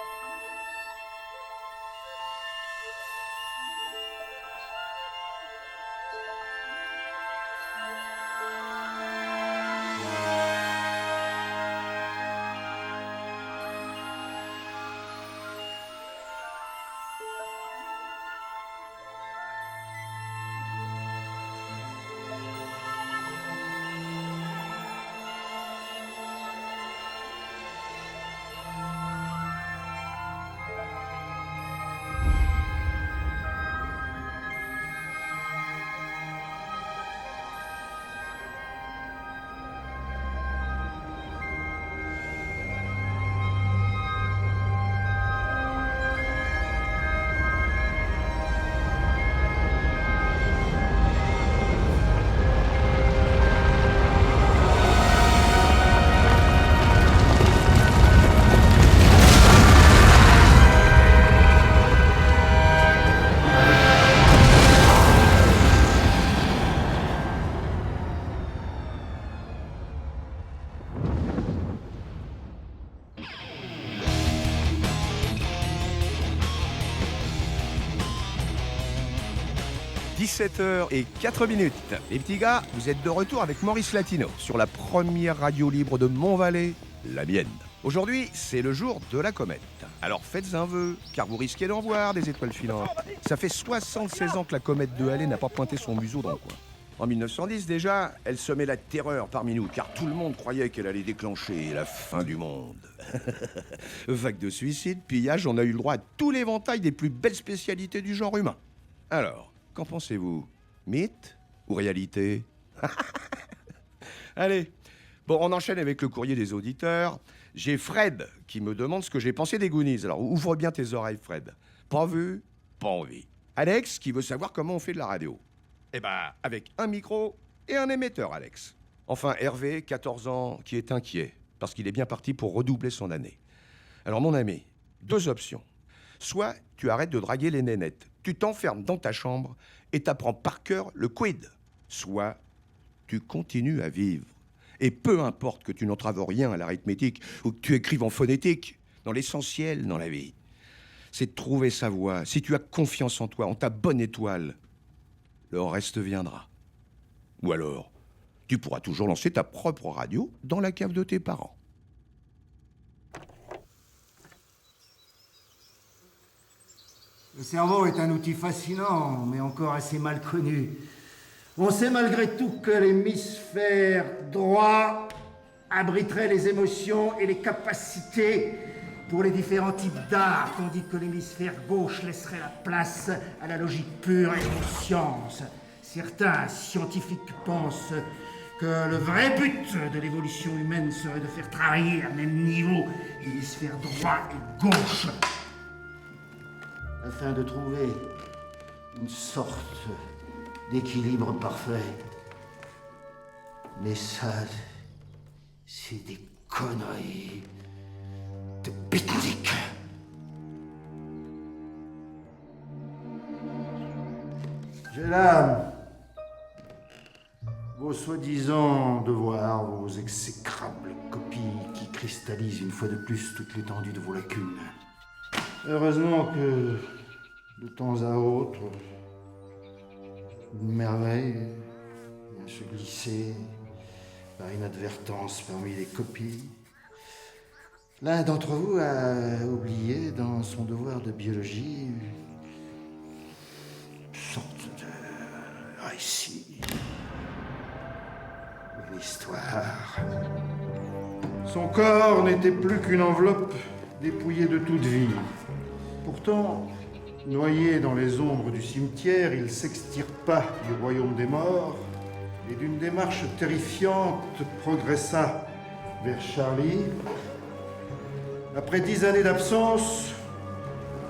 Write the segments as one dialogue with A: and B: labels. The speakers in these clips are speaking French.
A: – 17h04. Les petits gars, vous êtes de retour avec Maurice Latino sur la première radio libre de Mont-Valais, la mienne. Aujourd'hui, c'est le jour de la comète. Alors faites un vœu, car vous risquez d'en voir des étoiles filantes. Ça fait 76 ans que la comète de Halley n'a pas pointé son museau dans le coin. En 1910 déjà, elle semait la terreur parmi nous, car tout le monde croyait qu'elle allait déclencher la fin du monde. Vague de suicides, pillage, on a eu le droit à tout l'éventail des plus belles spécialités du genre humain. Alors, qu'en pensez-vous? Mythe ou réalité? Allez, bon, on enchaîne avec le courrier des auditeurs. J'ai Fred qui me demande ce que j'ai pensé des Goonies. Alors, ouvre bien tes oreilles, Fred. Pas vu, pas envie. Alex qui veut savoir comment on fait de la radio. Eh ben, avec un micro et un émetteur, Alex. Enfin, Hervé, 14 ans, qui est inquiet, parce qu'il est bien parti pour redoubler son année. Alors, mon ami, deux options. Soit tu arrêtes de draguer les nénettes, tu t'enfermes dans ta chambre et t'apprends par cœur le quid. Soit tu continues à vivre. Et peu importe que tu n'entraves rien à l'arithmétique ou que tu écrives en phonétique, dans l'essentiel dans la vie, c'est de trouver sa voie. Si tu as confiance en toi, en ta bonne étoile, le reste viendra. Ou alors, tu pourras toujours lancer ta propre radio dans la cave de tes parents.
B: Le cerveau est un outil fascinant, mais encore assez mal connu. On sait malgré tout que l'hémisphère droit abriterait les émotions et les capacités pour les différents types d'art, tandis que l'hémisphère gauche laisserait la place à la logique pure et aux sciences. Certains scientifiques pensent que le vrai but de l'évolution humaine serait de faire travailler à même niveau l'hémisphère droit et gauche, afin de trouver une sorte d'équilibre parfait. Mais ça, c'est des conneries de beatnik. J'ai là vos soi-disant devoirs, vos exécrables copies qui cristallisent une fois de plus toute l'étendue de vos lacunes. Heureusement que, de temps à autre, une merveille vient se glisser par inadvertance parmi les copies. L'un d'entre vous a oublié dans son devoir de biologie une sorte de récit, une histoire. Son corps n'était plus qu'une enveloppe dépouillée de toute vie. Pourtant, noyé dans les ombres du cimetière, il s'extirpa du royaume des morts et d'une démarche terrifiante progressa vers Charlie. Après 10 années d'absence,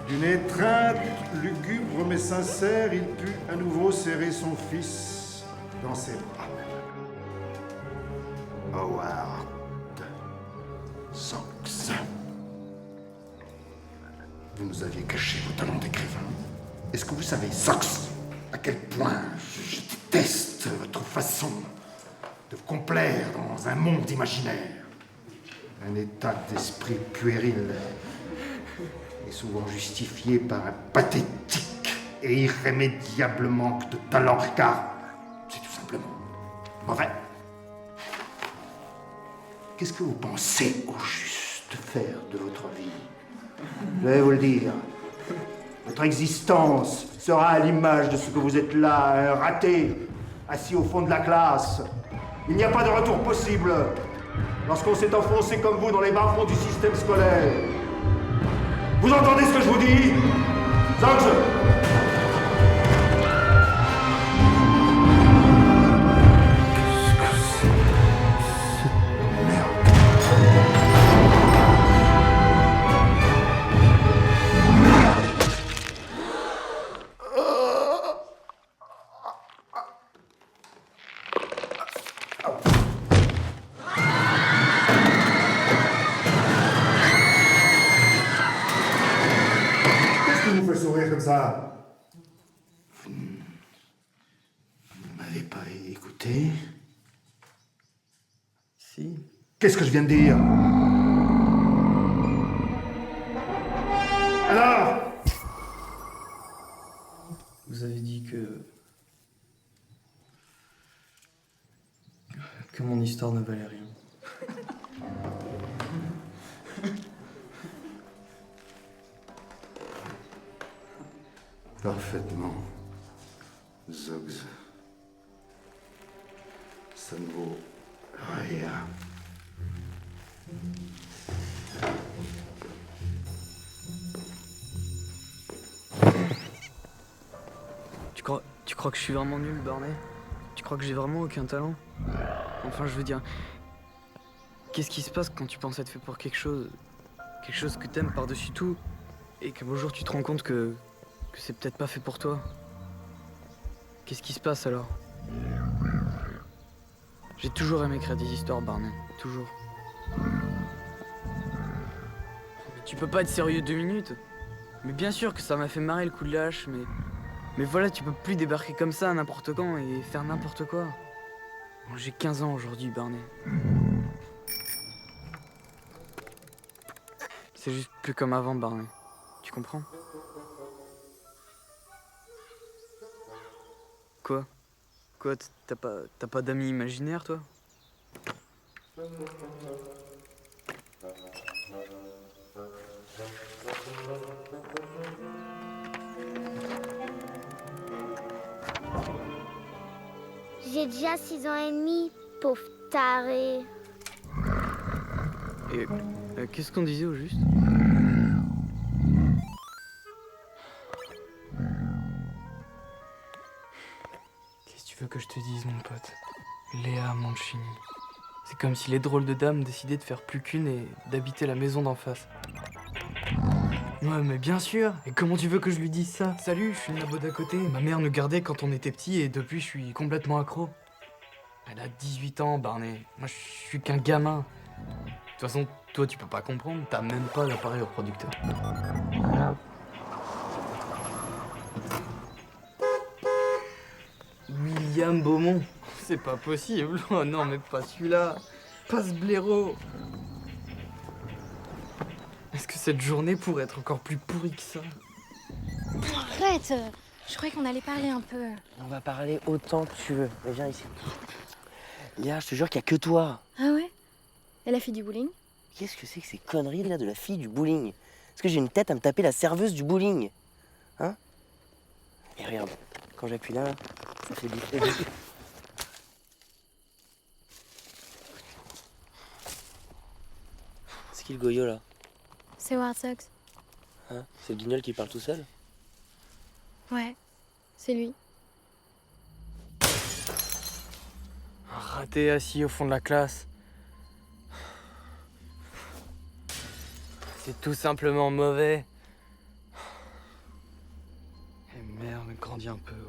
B: d'une étreinte lugubre mais sincère, il put à nouveau serrer son fils dans ses bras. Howard Sachs. Vous nous aviez caché vos talents d'écrivain. Est-ce que vous savez, Sachs, à quel point je déteste votre façon de vous complaire dans un monde imaginaire? Un état d'esprit puéril est souvent justifié par un pathétique et irrémédiable manque de talent, car c'est tout simplement mauvais. Qu'est-ce que vous pensez au juste faire de votre vie? Je vais vous le dire. Votre existence sera à l'image de ce que vous êtes là, un raté, assis au fond de la classe. Il n'y a pas de retour possible lorsqu'on s'est enfoncé comme vous dans les bas-fonds du système scolaire. Vous entendez ce que je vous dis? Zogz! Comme ça. Vous ne m'avez pas écouté?
C: Si.
B: Qu'est-ce que je viens de dire? Alors?
C: Vous avez dit que mon histoire ne valait rien.
B: Parfaitement. Zogz. Ça ne vaut rien.
C: Tu crois que je suis vraiment nul, Barney? Tu crois que j'ai vraiment aucun talent? Enfin, je veux dire, qu'est-ce qui se passe quand tu penses être fait pour quelque chose que t'aimes par-dessus tout, et qu'un beau jour tu te rends compte que c'est peut-être pas fait pour toi? Qu'est-ce qui se passe alors? J'ai toujours aimé créer des histoires, Barney. Toujours. Mais tu peux pas être sérieux 2 minutes? Mais bien sûr que ça m'a fait marrer le coup de la hache, mais voilà, tu peux plus débarquer comme ça n'importe quand et faire n'importe quoi. Bon, j'ai 15 ans aujourd'hui, Barney. C'est juste plus comme avant, Barney. Tu comprends? Quoi? Quoi? T'as pas d'amis imaginaires, toi?
D: J'ai déjà 6 ans et demi, pauvre taré.
C: Et qu'est-ce qu'on disait au juste? Qu'est-ce que tu veux que je te dise, mon pote? Léa Mancini. C'est comme si les drôles de dames décidaient de faire plus qu'une et d'habiter la maison d'en face. Ouais, mais bien sûr. Et comment tu veux que je lui dise ça? Salut, je suis le nabo d'à côté. Ma mère nous gardait quand on était petits et depuis, je suis complètement accro. Elle a 18 ans, Barney. Moi, je suis qu'un gamin. De toute façon, toi, tu peux pas comprendre. T'as même pas l'appareil reproducteur. William Beaumont. C'est pas possible. Oh non, mais pas celui-là. Pas ce blaireau. Est-ce que cette journée pourrait être encore plus pourrie que ça?
E: Arrête! Je croyais qu'on allait parler un peu.
F: On va parler autant que tu veux. Mais viens ici. Léa, je te jure qu'il n'y a que toi.
E: Ah ouais? Et la fille du bowling?
F: Qu'est-ce que c'est que ces conneries là de la fille du bowling? Est-ce que j'ai une tête à me taper la serveuse du bowling? Hein? Et regarde, quand j'appuie là, ça fait biffer. C'est qui le goyot là?
E: C'est Howard Sox.
F: Hein? C'est le guignol qui parle tout seul?
E: Ouais, c'est lui.
C: Un raté assis au fond de la classe. C'est tout simplement mauvais. Et merde, grandis un peu. Ouais.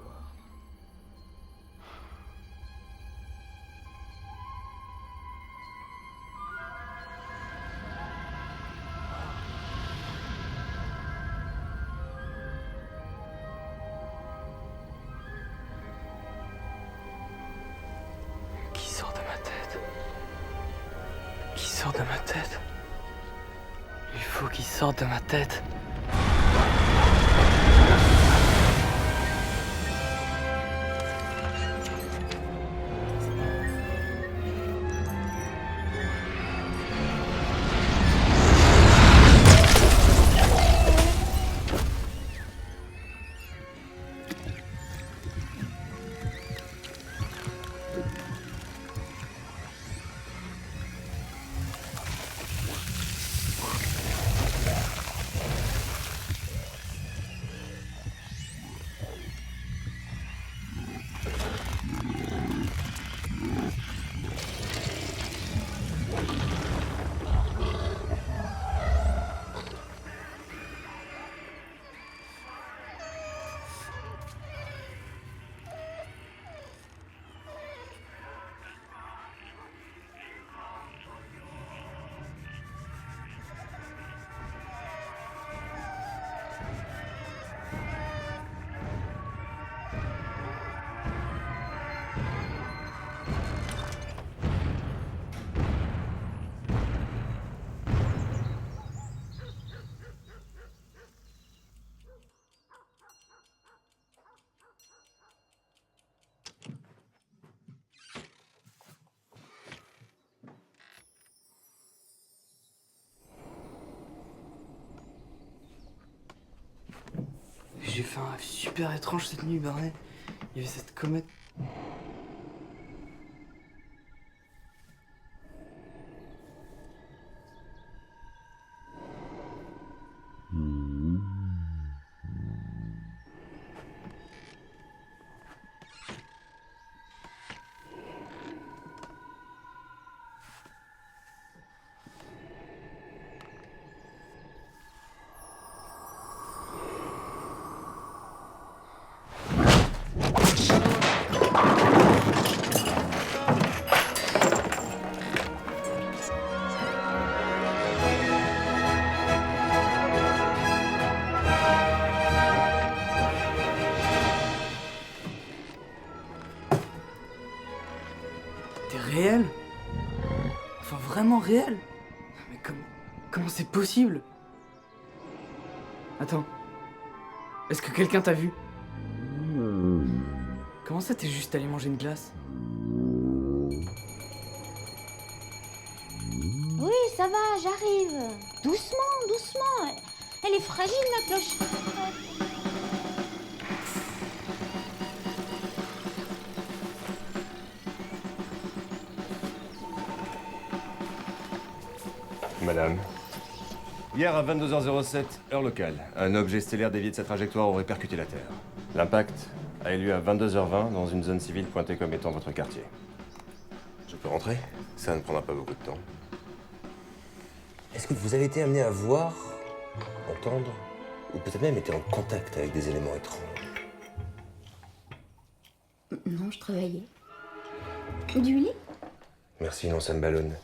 C: Qui sort de ma tête? Qui sort de ma tête? Il faut qu'il sorte de ma tête. J'ai fait un rêve super étrange cette nuit, Barney. Il y avait cette comète. T'es réel? Enfin, vraiment réel? Mais comment c'est possible? Attends. Est-ce que quelqu'un t'a vu? Comment ça, t'es juste allé manger une glace?
E: Oui, ça va, j'arrive. Doucement, doucement. Elle est fragile, la cloche.
G: Madame. Hier à 22h07, heure locale, un objet stellaire dévié de sa trajectoire aurait percuté la Terre. L'impact a eu lieu à 22h20 dans une zone civile pointée comme étant votre quartier. Je peux rentrer? Ça ne prendra pas beaucoup de temps.
H: Est-ce que vous avez été amené à voir, entendre, ou peut-être même été en contact avec des éléments étranges?
E: Non, je travaillais. Du lit?
H: Merci, non, ça me ballonne.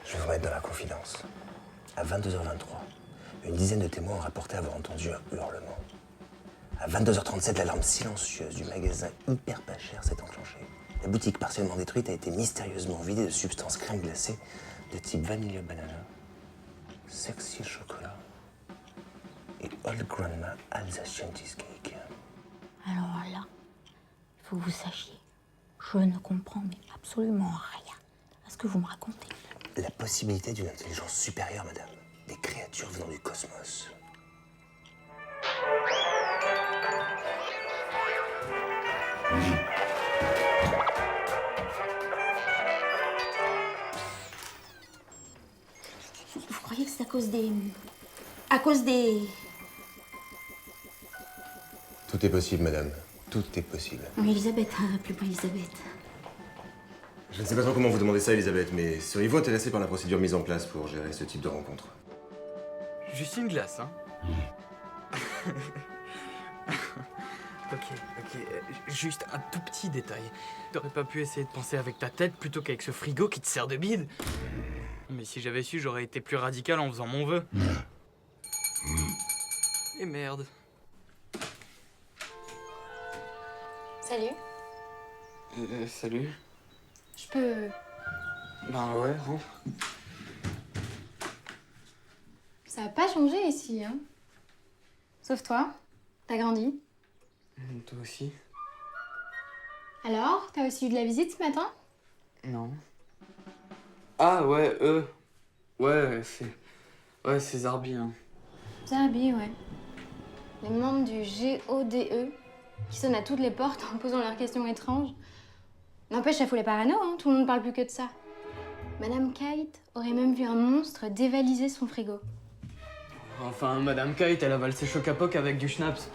H: Je vais vous mettre dans la confidence. À 22h23, une dizaine de témoins ont rapporté avoir entendu un hurlement. À 22h37, l'alarme silencieuse du magasin hyper pas cher s'est enclenchée. La boutique partiellement détruite a été mystérieusement vidée de substances crème glacée de type vanilla banana, sexy chocolat et Old Grandma Alsatian cheesecake.
E: Alors là, il faut que vous sachiez, je ne comprends mais absolument rien à ce que vous me racontez.
H: La possibilité d'une intelligence supérieure, madame. Des créatures venant du cosmos.
E: Vous croyez que c'est à cause des... À cause des...
H: Tout est possible, madame. Tout est possible.
E: Elisabeth, hein, appelez-moi Elisabeth.
G: Je ne sais pas trop comment vous demandez ça, Elisabeth, mais seriez-vous intéressée par la procédure mise en place pour gérer ce type de rencontre?
C: Juste une glace, hein. Ok. Juste un tout petit détail. T'aurais pas pu essayer de penser avec ta tête plutôt qu'avec ce frigo qui te sert de bide? Mais si j'avais su, j'aurais été plus radical en faisant mon vœu. Et merde.
E: Salut.
C: Salut.
E: Je peux...
C: Ben ouais, hein.
I: Ça a pas changé ici, hein. Sauf toi, t'as grandi.
C: Toi aussi?
I: Alors, t'as aussi eu de la visite ce matin?
C: Non. Ah ouais, eux. Ouais, c'est... Ouais, c'est Zarbi, hein.
I: Zarbi, ouais. Les membres du GODE qui sonnent à toutes les portes en posant leurs questions étranges. N'empêche, ça fout les parano, hein. Tout le monde parle plus que de ça. Madame Kite aurait même vu un monstre dévaliser son frigo.
C: Enfin, Madame Kite, elle avale ses choc-à-poc avec du schnapps.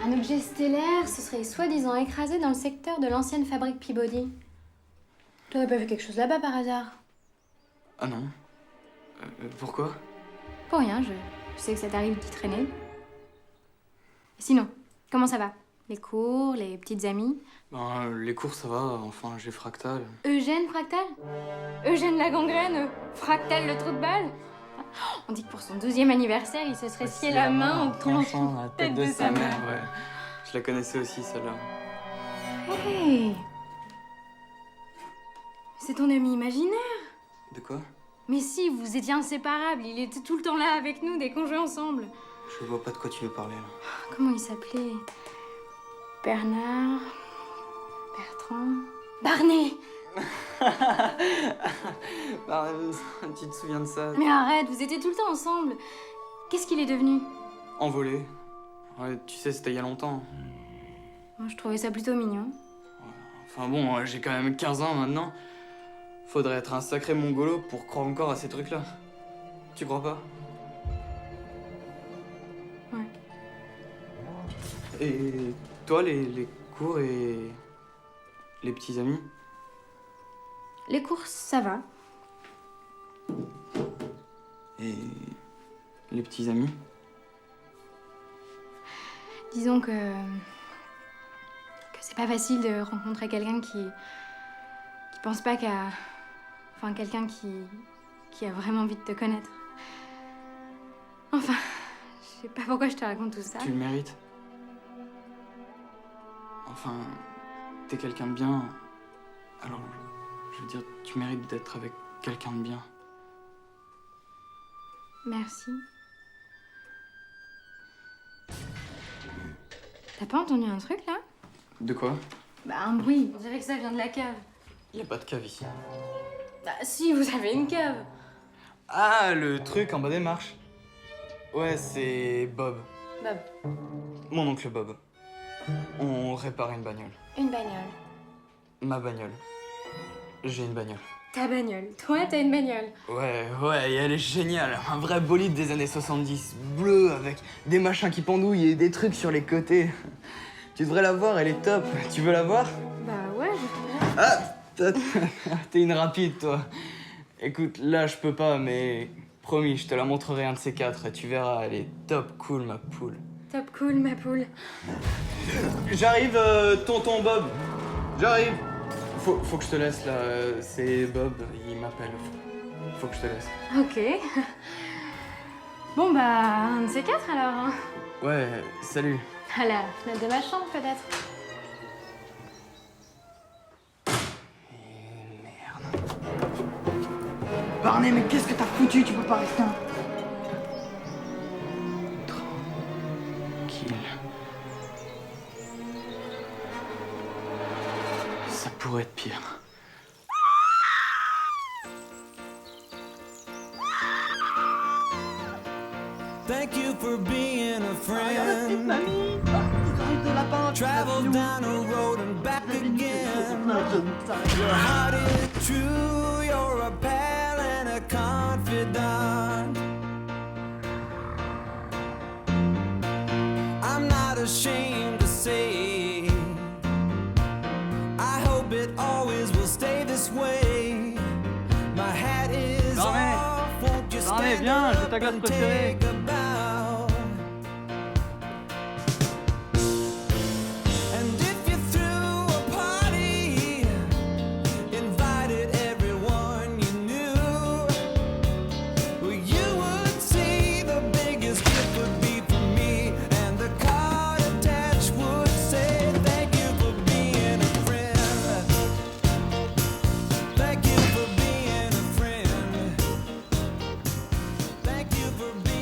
I: Un objet stellaire se serait soi-disant écrasé dans le secteur de l'ancienne fabrique Peabody. T'aurais pas vu quelque chose là-bas par hasard?
C: Ah non. Pourquoi?
I: Pour rien, je sais que ça t'arrive d'y traîner. Sinon, comment ça va? Les cours, les petites amies?
C: Ben, les cours, ça va. Enfin, j'ai Fractal.
I: Eugène Fractal? Eugène la gangrène? Fractal le trou de balle? On dit que pour son 12e anniversaire, il se serait scié la main en tranchant la tête de sa mère.
C: Ouais. Je la connaissais aussi, celle-là.
I: Hey! C'est ton ami imaginaire?
C: De quoi?
I: Mais si, vous étiez inséparables. Il était tout le temps là avec nous dès qu'on jouait ensemble.
C: Je vois pas de quoi tu veux parler, là.
I: Comment il s'appelait? Bernard... Bertrand... Barney!
C: Bah, tu te souviens de ça?
I: Mais arrête, vous étiez tout le temps ensemble. Qu'est-ce qu'il est devenu?
C: Envolé. Ouais, tu sais, c'était il y a longtemps.
I: Moi, je trouvais ça plutôt mignon.
C: Enfin bon, j'ai quand même 15 ans maintenant. Faudrait être un sacré mongolo pour croire encore à ces trucs-là. Tu crois pas?
I: Ouais.
C: Et toi, les cours et les petits amis?
I: Les courses, ça va.
C: Et les petits amis?
I: Disons que c'est pas facile de rencontrer quelqu'un qui pense pas qu'à... Enfin, quelqu'un qui a vraiment envie de te connaître. Enfin, je sais pas pourquoi je te raconte tout ça.
C: Tu le mérites. Enfin, t'es quelqu'un de bien. Alors, je veux dire, tu mérites d'être avec quelqu'un de bien.
I: Merci. T'as pas entendu un truc, là?
C: De quoi?
I: Bah, un bruit. On dirait que ça vient de la cave.
C: Y a pas de cave ici.
I: Bah, si, vous avez une cave.
C: Ah, le truc en bas des marches. Ouais, c'est Bob.
I: Bob.
C: Mon oncle Bob. On répare une bagnole.
I: Une bagnole.
C: Ma bagnole. J'ai une bagnole.
I: Ta bagnole. Toi, t'as une bagnole.
C: Ouais, et elle est géniale. Un vrai bolide des années 70. Bleu, avec des machins qui pendouillent et des trucs sur les côtés. Tu devrais la voir, elle est top. Tu veux la voir?
I: Bah ouais, je...
C: Ah, t'es une rapide, toi. Écoute, là, je peux pas, mais promis, je te la montrerai un de ces quatre et tu verras, elle est top cool, ma poule.
I: Top cool, ma poule.
C: J'arrive, tonton Bob. J'arrive. Faut que je te laisse, là. C'est Bob, il m'appelle. Faut que je te laisse.
I: Ok. Bon, bah, un de ces quatre, alors. Hein.
C: Ouais, salut.
I: À la fenêtre de ma chambre, peut-être.
J: Barney, mais qu'est-ce que t'as foutu? Tu peux pas rester un...
C: Tranquille. Ça pourrait être pire.
K: Thank you for being a friend. Travel down the road and back again. Your heart is true, you're a pal and a confidant. I'm not ashamed to say, I hope it always will stay this way. My hat is off, won't you stand up and take a bow? And if you threw a party, invited everyone you knew, well, you would see the biggest gift would be for me, and the card attached would say, thank you for being a friend. Thank you for being a friend. Thank you for being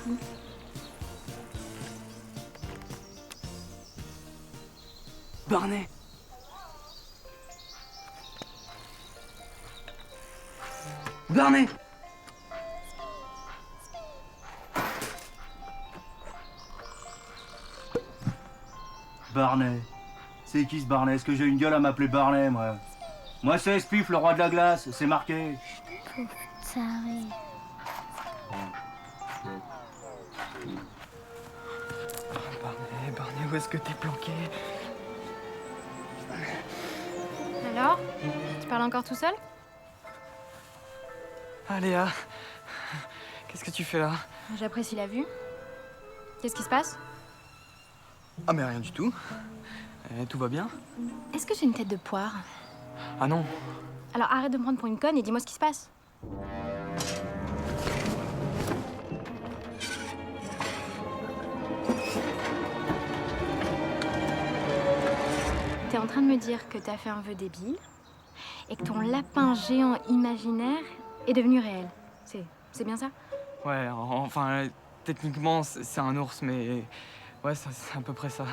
I: coup.
C: Barney. Barney.
L: Barney. C'est qui ce Barney? Est-ce que j'ai une gueule à m'appeler Barney, moi? Moi, c'est Espif, le roi de la glace, c'est marqué.
D: Taré.
C: Barney, où est-ce que t'es planqué?
I: Alors? Tu parles encore tout seul?
C: Ah, Léa. Qu'est-ce que tu fais là?
I: J'apprécie la vue. Qu'est-ce qui se passe?
C: Ah, mais rien du tout. Tout va bien?
I: Est-ce que j'ai une tête de poire?
C: Ah non.
I: Alors arrête de me prendre pour une conne et dis-moi ce qui se passe. T'es en train de me dire que t'as fait un vœu débile et que ton lapin géant imaginaire est devenu réel. C'est bien ça?
C: Ouais, enfin, techniquement, c'est un ours, mais... Ouais, c'est à peu près ça.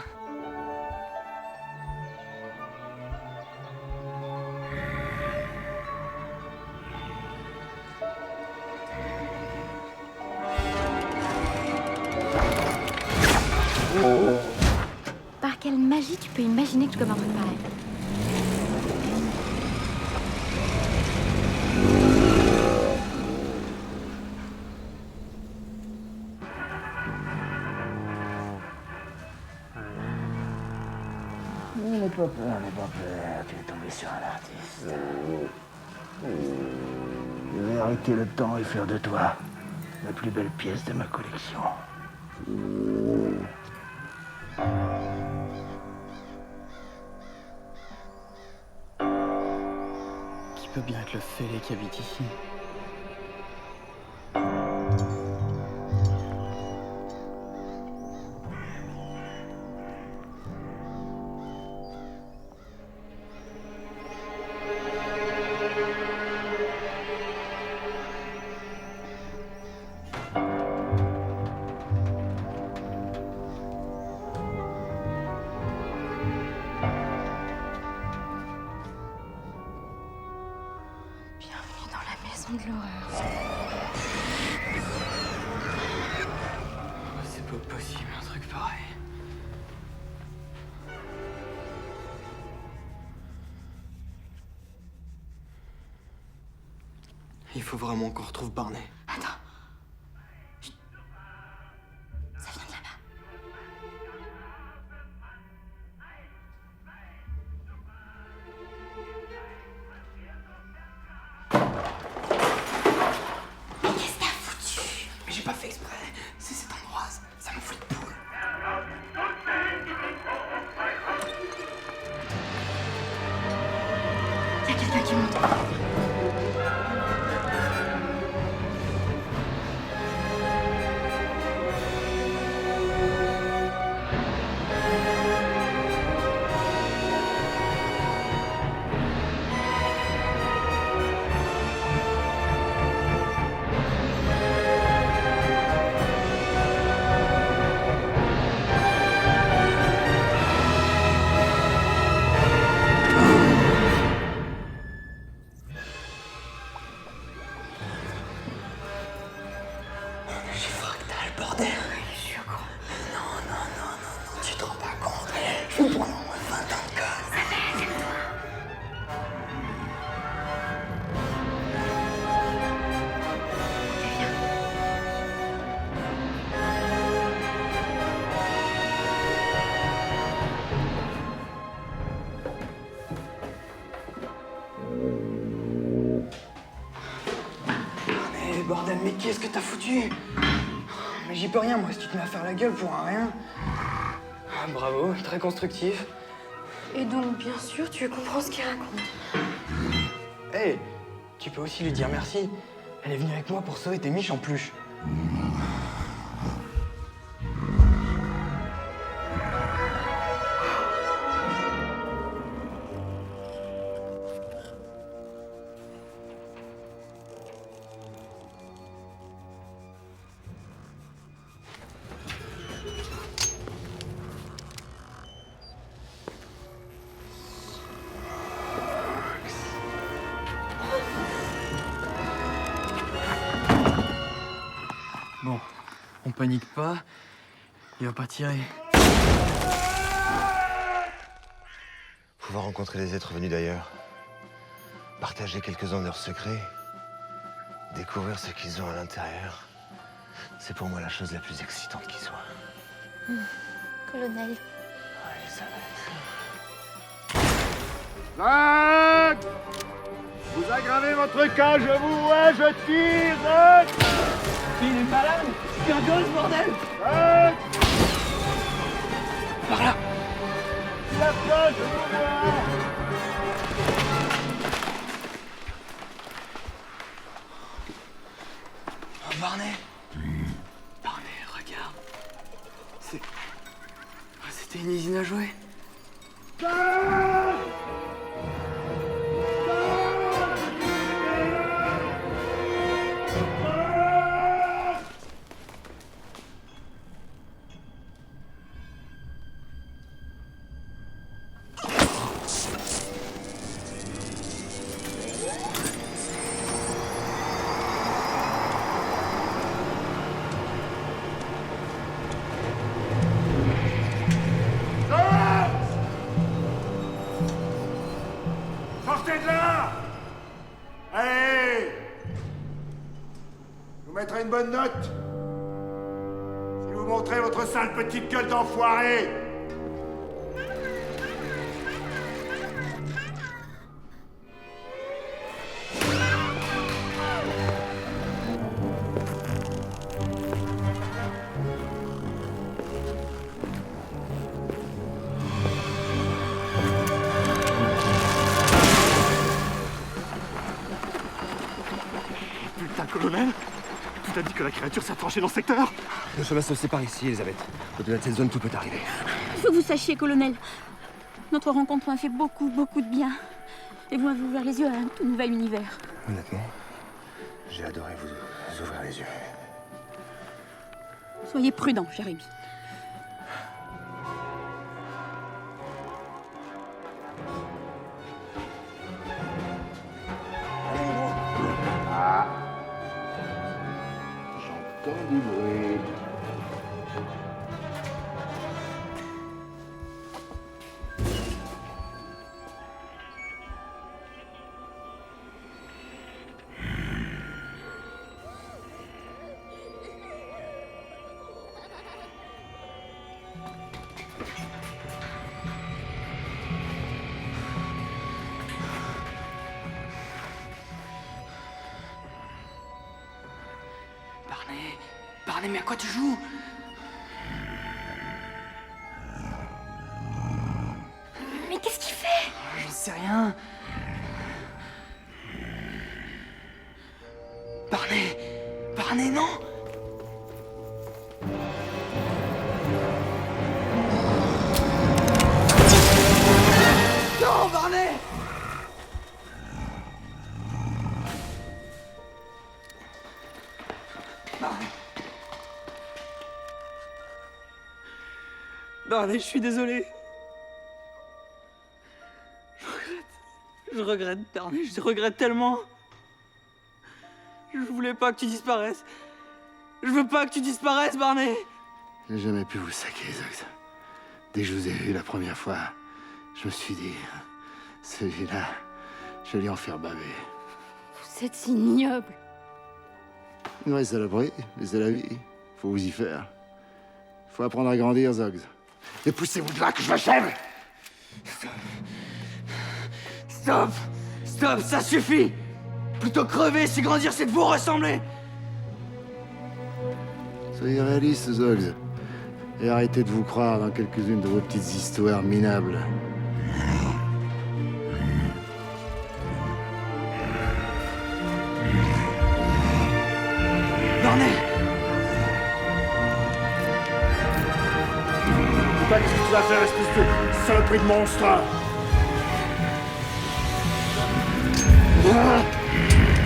I: Par quelle magie tu peux imaginer que je commande un truc pareil?
B: N'aie pas peur, tu es tombé sur un artiste. Je vais arrêter le temps et faire de toi la plus belle pièce de ma collection.
C: Qui peut bien être le fêlé qui habite ici?
I: Bienvenue dans la maison de l'horreur.
C: C'est pas possible, un truc pareil. Il faut vraiment qu'on retrouve Barney.
I: Attends. Chut. Ça vient de là-bas. Qu'est-ce que t'as foutu?
C: Mais j'ai pas fait exprès. C'est cette ambroise. Ça me fout de poule.
I: Y'a quelqu'un qui monte.
C: Mais bordel, mais qu'est-ce que t'as foutu? Mais j'y peux rien, moi, si tu te mets à faire la gueule pour un rien. Ah, bravo, très constructif.
I: Et donc, bien sûr, tu comprends ce qu'il raconte.
C: Hé, tu peux aussi lui dire merci. Elle est venue avec moi pour sauver tes miches en peluche. Bon, on panique pas. Il va pas tirer.
H: Pouvoir rencontrer des êtres venus d'ailleurs, partager quelques-uns de leurs secrets, découvrir ce qu'ils ont à l'intérieur, c'est pour moi la chose la plus excitante qui soit.
E: Colonel.
H: Ouais, ça va
B: Zach! Vous aggravez votre cas, je vous vois, je tire, Zach!
C: Il est malade! C'est un gosse, bordel!
B: Zach!
C: Par là!
B: La place, je vous vois!
C: Oh, Barney! Barney, regarde. C'était une usine à jouer.
B: Sortez de là! Allez! Je vous mettrai une bonne note. Si vous montrez votre sale petite gueule d'enfoiré!
M: Putain, colonel! Tu t'as dit que la créature s'est tranchée dans ce secteur?
G: Le chemin se sépare ici, Elisabeth. Au-delà de cette zone, tout peut arriver.
E: Il faut que vous sachiez, colonel. Notre rencontre m'a fait beaucoup, beaucoup de bien. Et vous m'avez ouvert les yeux à un tout nouvel univers.
H: Honnêtement, j'ai adoré vous ouvrir les yeux.
E: Soyez prudent, Jérémy.
B: Ah! J'entends du bruit.
C: Barney, mais à quoi tu joues?
E: Mais qu'est-ce qu'il fait?
C: J'en sais rien. Barney, non? Non, Barney! Barney, je suis désolé. Je regrette, Barney, je regrette tellement. Je voulais pas que tu disparaisses. Je veux pas que tu disparaisses, Barney.
B: J'ai jamais pu vous saquer, Zox. Dès que je vous ai vu la première fois, je me suis dit, celui-là, je vais lui en faire baver.
E: Vous êtes si ignoble.
B: Ouais, saloperie, mais c'est la vie. Faut vous y faire. Faut apprendre à grandir, Zox. Et poussez-vous de là que je m'achève!
C: Stop, ça suffit. Plutôt crever si grandir c'est de vous ressembler.
B: Soyez réaliste, Zox. Et arrêtez de vous croire dans quelques-unes de vos petites histoires minables.
C: Barney!
B: Putain, qu'est-ce que tu vas faire, espèce de saloperie de monstre?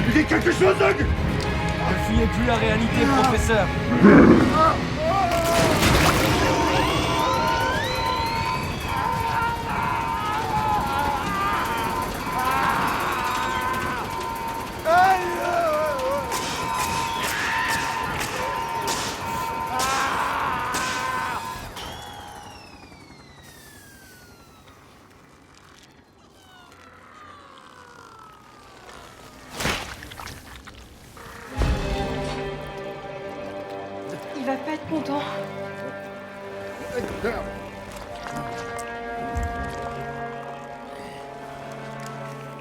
B: Il dit quelque chose, Zox!
C: Ne fuyez plus la réalité, professeur.
I: Content.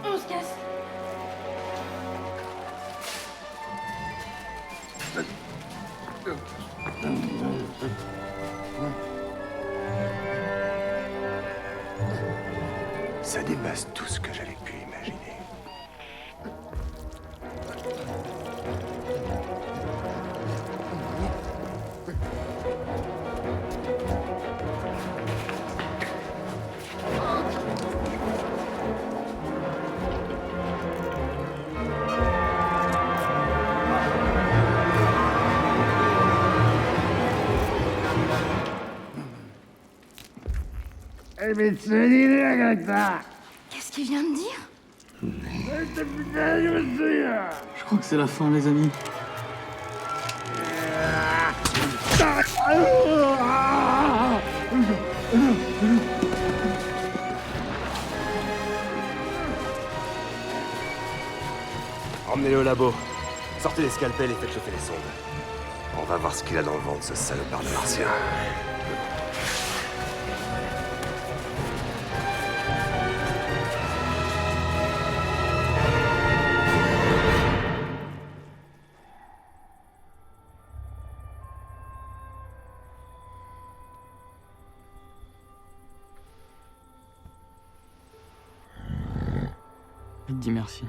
I: On se casse.
H: Ça dépasse tout ce que j'avais pu imaginer.
I: Qu'est-ce qu'il vient de dire?
C: Je crois que c'est la fin, les amis.
H: Emmenez-le au labo. Sortez les scalpels et faites chauffer les sondes. On va voir ce qu'il a dans le ventre, ce salopard de martien.
C: Je te dis merci.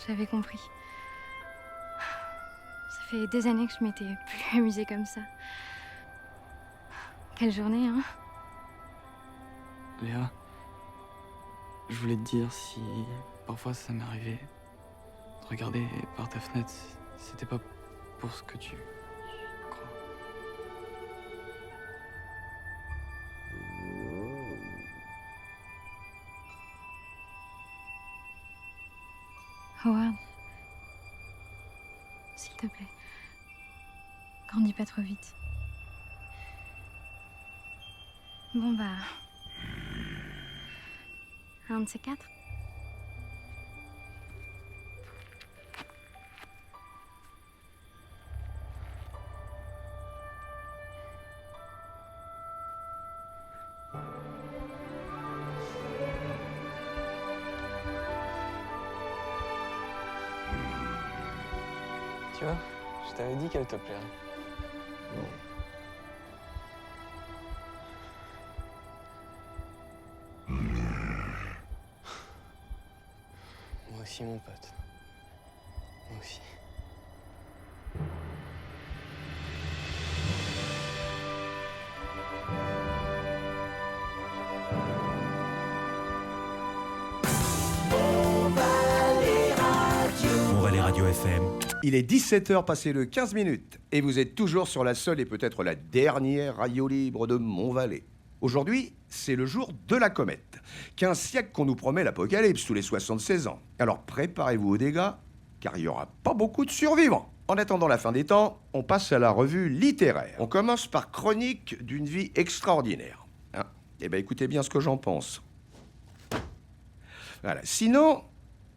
I: J'avais compris. Ça fait des années que je m'étais plus amusée comme ça. Quelle journée, hein?
C: Léa, je voulais te dire si parfois ça m'arrivait de regarder par ta fenêtre, c'était pas pour ce que tu crois.
I: Howard, s'il te plaît, grandis pas trop vite. Bon bah, un de ces quatre.
C: Tu vois, je t'avais dit qu'elle te plairait. Moi aussi, mon pote. Moi aussi.
N: Montvalley Radio FM.
A: Il est 17h passé de 15 minutes et vous êtes toujours sur la seule et peut-être la dernière radio libre de Montvalley. Aujourd'hui, c'est le jour de la comète. 15 siècles qu'on nous promet l'apocalypse tous les 76 ans. Alors préparez-vous aux dégâts, car il n'y aura pas beaucoup de survivants. En attendant la fin des temps, on passe à la revue littéraire. On commence par Chronique d'une vie extraordinaire. Hein? Eh bien, écoutez bien ce que j'en pense. Voilà. Sinon,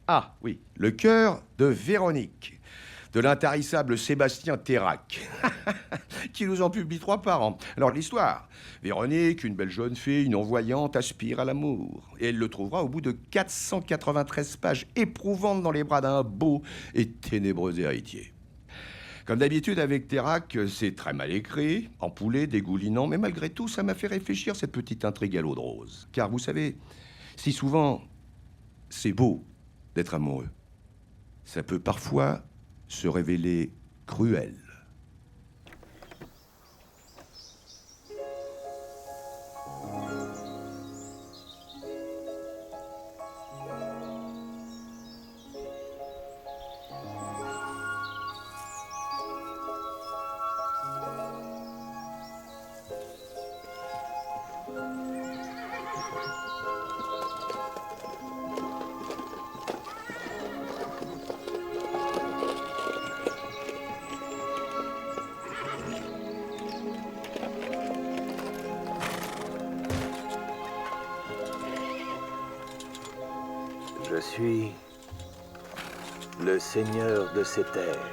A: ah oui, Le cœur de Véronique, de l'intarissable Sébastien Terrac, qui nous en publie 3 par an. Alors, l'histoire. Véronique, une belle jeune fille non-voyante, aspire à l'amour. Et elle le trouvera au bout de 493 pages éprouvantes dans les bras d'un beau et ténébreux héritier. Comme d'habitude avec Terrac, c'est très mal écrit, empoulé, dégoulinant, mais malgré tout, ça m'a fait réfléchir cette petite intrigue à l'eau de rose. Car vous savez, si souvent, c'est beau d'être amoureux, ça peut parfois se révéler cruel.
O: Je suis le seigneur de ces terres.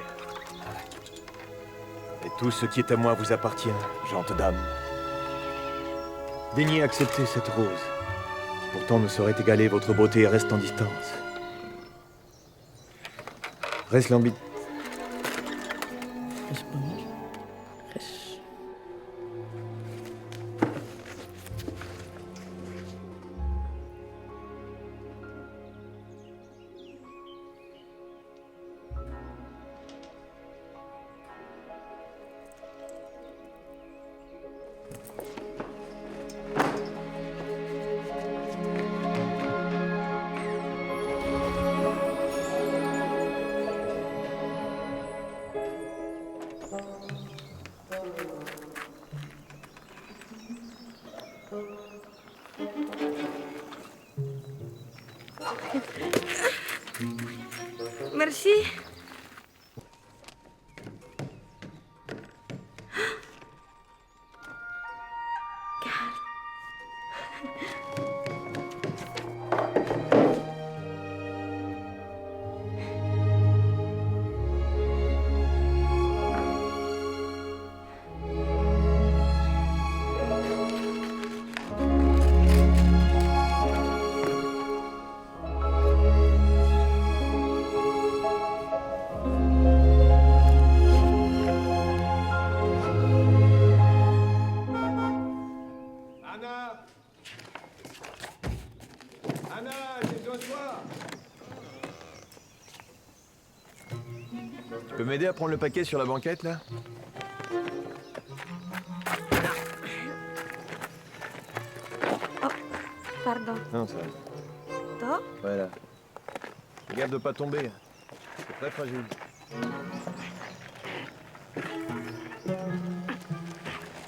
O: Et Tout ce qui est à moi vous appartient, gentes dames. Daignez accepter cette rose, qui pourtant ne saurait égaler votre beauté et reste en distance. Reste l'ambit.
N: Merci.
G: Tu peux m'aider à prendre le paquet sur la banquette, là?
N: Pardon.
G: Non, ça va.
N: Toi?
G: Voilà. Fais gaffe de pas tomber. C'est très fragile.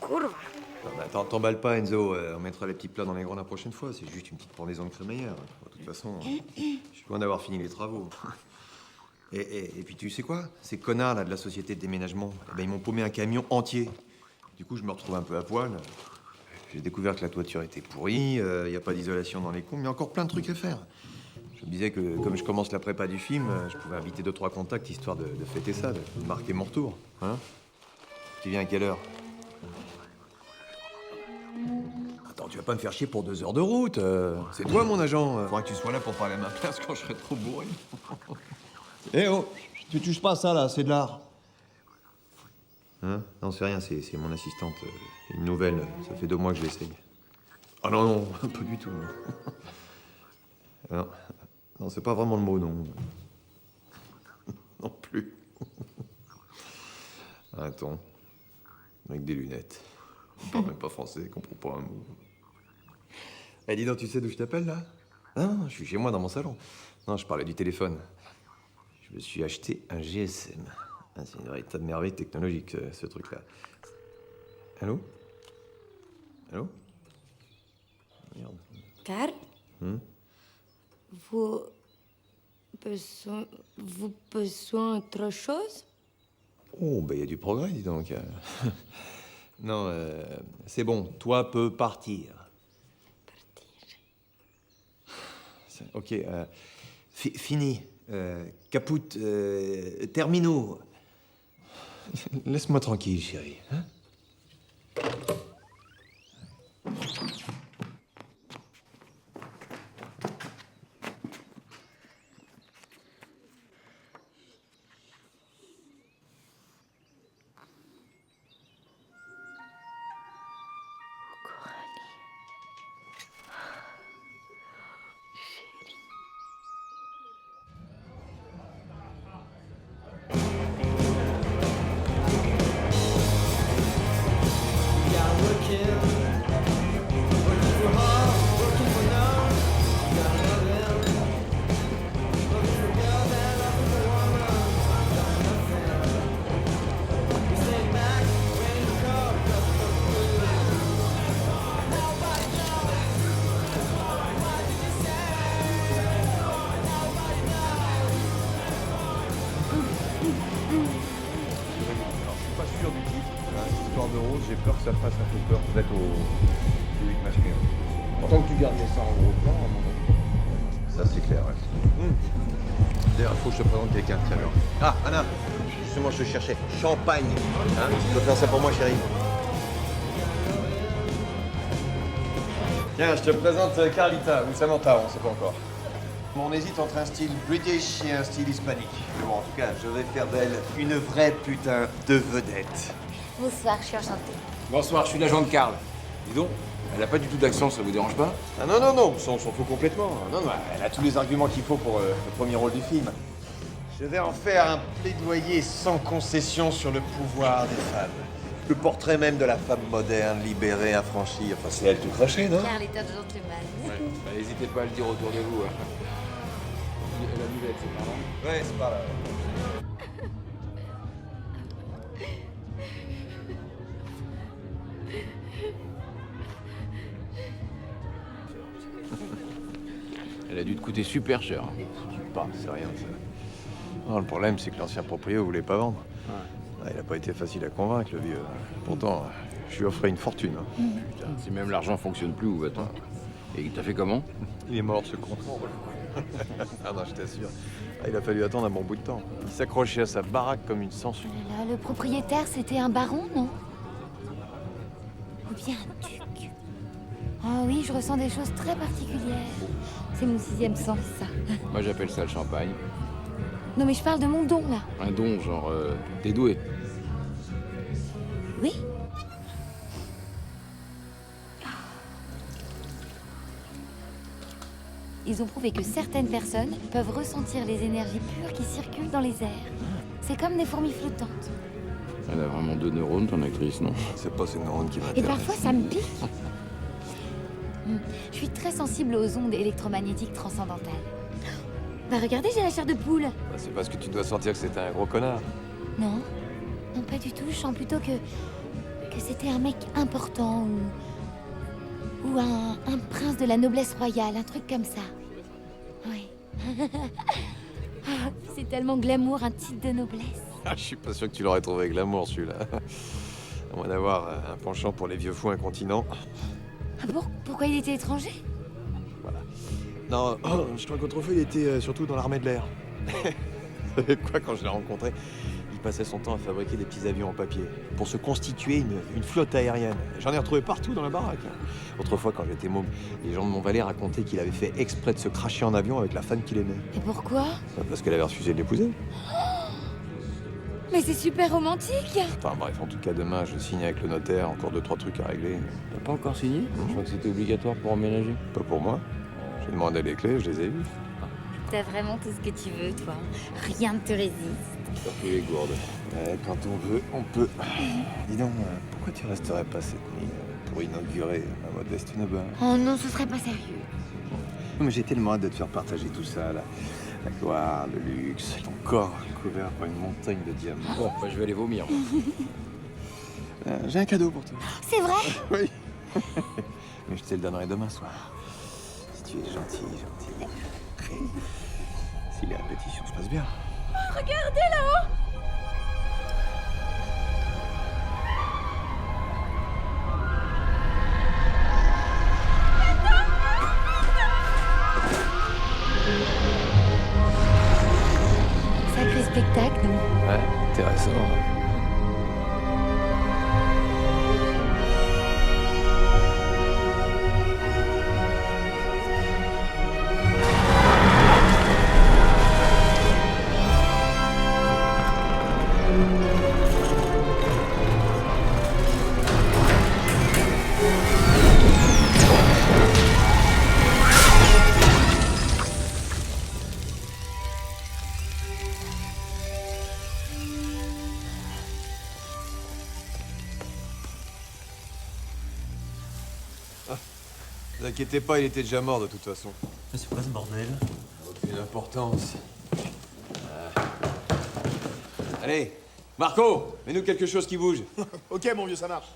N: Courbe.
G: Attends, t'emballe pas, Enzo. On mettra les petits plats dans les grands la prochaine fois. C'est juste une petite pendaison de crémaillère. De toute façon, je suis loin d'avoir fini les travaux. Et puis tu sais quoi? Ces connards là de la société de déménagement, eh ben, ils m'ont paumé un camion entier. Du coup, je me retrouve un peu à poil. J'ai découvert que la toiture était pourrie, il n'y a pas d'isolation dans les combles, mais il y a encore plein de trucs à faire. Je me disais que comme je commence la prépa du film, je pouvais inviter 2-3 contacts histoire de fêter ça, de marquer mon retour. Hein? Tu viens à quelle heure? Attends, tu vas pas me faire chier pour 2 heures de route. C'est toi mon agent. Faudra que tu sois là pour parler à ma place quand je serai trop bourré. Eh oh, tu touches pas à ça là, c'est de l'art. Hein? Non, c'est rien, c'est mon assistante. Une nouvelle, ça fait 2 mois que je l'essaye. Ah non, non, pas du tout. Non, non c'est pas vraiment le mot, non. Non plus. Un ton, avec des lunettes. On parle même pas français, il comprend pas un mot. Eh, dis donc, tu sais d'où je t'appelle, là? Non, je suis chez moi, dans mon salon. Non, je parlais du téléphone. Je me suis acheté un GSM. Ah, c'est une véritable merveille technologique, ce truc-là. Allô? Allô? Merde.
N: Karl, vous besoin autre chose?
G: Oh, ben il y a du progrès, dis donc. Non, c'est bon, toi peux partir. Ok, fini. Caput, termino. Laisse-moi tranquille, chérie. Hein? J'ai peur que ça fasse un peu peur, peut-être au public masculin. Tant que tu gardes ça en gros plan, à mon avis. Ça, c'est clair, ouais. D'ailleurs, il faut que je te présente quelqu'un, tiens, alors. Ah, Anna!
O: Justement, je te cherchais. Champagne. Hein, tu peux faire ça pour moi, chérie.
G: Tiens, je te présente Carlita ou Samantha, on sait pas encore.
O: On hésite entre un style british et un style hispanique. Mais bon, en tout cas, je vais faire d'elle une vraie putain de vedette.
E: Bonsoir, je suis enchantée.
P: Bonsoir, je suis l'agent de Karl. Dis donc, elle a pas du tout d'accent, ça vous dérange pas?
O: Ah non, non, non, ça, on s'en fout complètement. Non, non, elle a tous les arguments qu'il faut pour le premier rôle du film. Je vais en faire un plaidoyer sans concession sur le pouvoir des femmes. Le portrait même de la femme moderne, libérée, affranchie. Enfin, c'est elle tout craché, non?
E: Carl est un gentleman.
P: Bah, n'hésitez pas à le dire autour de vous. Hein. La nuvette, c'est par là.
O: Ouais, c'est par là.
P: Elle a dû te coûter super cher.
O: C'est rien, ça. Non, le problème, c'est que l'ancien propriétaire voulait pas vendre. Ah, il a pas été facile à convaincre, le vieux. Pourtant, je lui offrais une fortune.
P: Putain, si même l'argent fonctionne plus, où va-t-on? Et il t'a fait comment?
O: Il est mort, ce con. Ah non, je t'assure. Ah, il a fallu attendre un bon bout de temps. Il s'accrochait à sa baraque comme une sangsue.
E: Là, le propriétaire, c'était un baron, non? Ou bien un duc? Ah oui, je ressens des choses très particulières. C'est mon sixième sens, ça.
P: Moi, j'appelle ça le champagne.
E: Non, mais je parle de mon don, là.
P: Un don, genre, t'es doué.
E: Oui? Ils ont prouvé que certaines personnes peuvent ressentir les énergies pures qui circulent dans les airs. C'est comme des fourmis flottantes.
P: Elle a vraiment 2 neurones, ton actrice, non?
O: C'est pas ces neurones qui
E: Et
O: m'intéressent.
E: parfois, ça me pique. Je suis très sensible aux ondes électromagnétiques transcendantales. Bah regardez, j'ai la chair de poule.
O: Bah, c'est parce que tu dois sentir que c'était un gros connard.
E: Non, non pas du tout. Je sens plutôt que c'était un mec important ou un prince de la noblesse royale, un truc comme ça. Oui. Ah, c'est tellement glamour, un titre de noblesse.
O: Ah, je suis pas sûr que tu l'aurais trouvé glamour, celui-là. À moins d'avoir un penchant pour les vieux fous incontinents.
E: Ah bon? Pourquoi il était étranger?
O: Non, je crois qu'autrefois, il était surtout dans l'armée de l'air. Vous savez quoi, quand je l'ai rencontré, il passait son temps à fabriquer des petits avions en papier pour se constituer une flotte aérienne. J'en ai retrouvé partout dans la baraque. Autrefois, quand j'étais môme, les gens de Montvalet racontaient qu'il avait fait exprès de se cracher en avion avec la femme qu'il aimait.
E: Et pourquoi?
O: Parce qu'elle avait refusé de l'épouser.
E: Mais c'est super romantique!
O: Enfin bref, en tout cas, demain, je signe avec le notaire, encore 2-3 trucs à régler.
P: T'as pas encore signé? Je crois que c'était obligatoire pour emménager.
O: Pas pour moi. J'ai demandé les clés, je les ai eues.
E: T'as vraiment tout ce que tu veux, toi. Rien ne te résiste.
P: Surtout les gourdes.
O: Quand on veut, on peut. Dis donc, pourquoi tu resterais pas cette nuit pour inaugurer ma modeste Unoba?
E: Oh non, ce serait pas sérieux.
O: Non, mais j'ai tellement hâte de te faire partager tout ça, là. La gloire, le luxe, ton corps couvert par une montagne de diamants.
P: Bon, bah, je vais aller vomir.
O: J'ai un cadeau pour toi.
E: C'est vrai?
O: Oui. Mais je te le donnerai demain soir. Si tu es gentil. Si les répétitions se passent bien.
E: Regardez là-haut! Sacré spectacle, non?
O: Ouais, intéressant. Ne vous inquiétez pas, il était déjà mort de toute façon.
H: Mais c'est quoi ce bordel?
O: Aucune importance. Allez, Marco, mets-nous quelque chose qui bouge.
M: Ok, mon vieux, ça marche.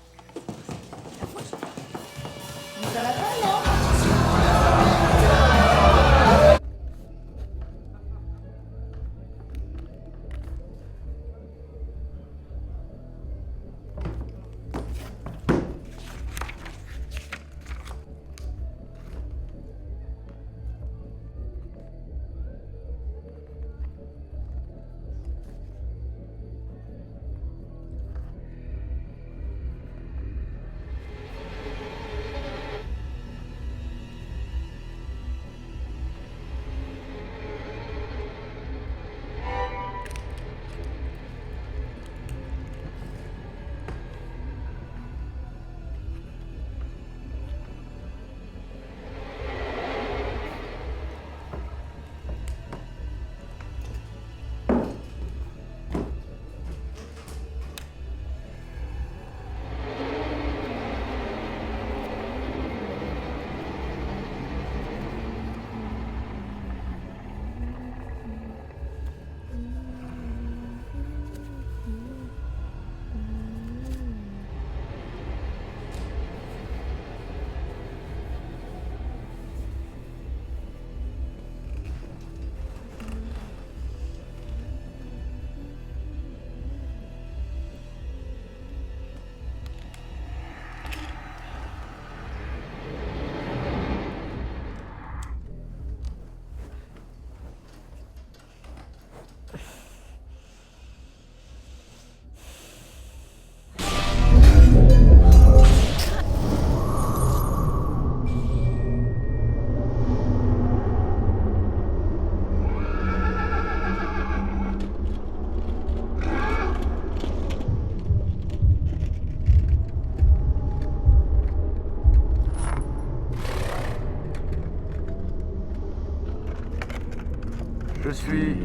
Q: suis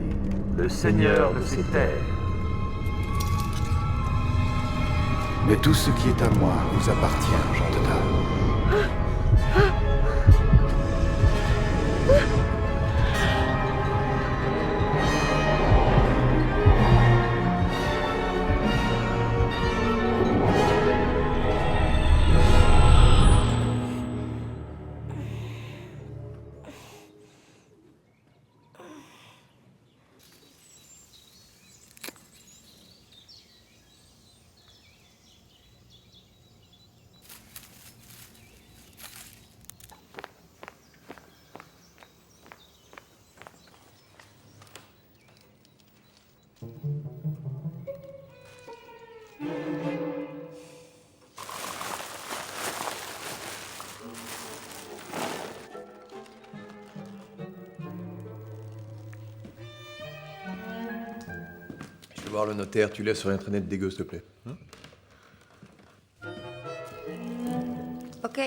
Q: le seigneur de ces terres.
B: Mais tout ce qui est à moi vous appartient, gens de dame.
O: Je vais voir le notaire, tu laisses rien traîner de dégueu, s'il te plaît. Hein?
N: Ok.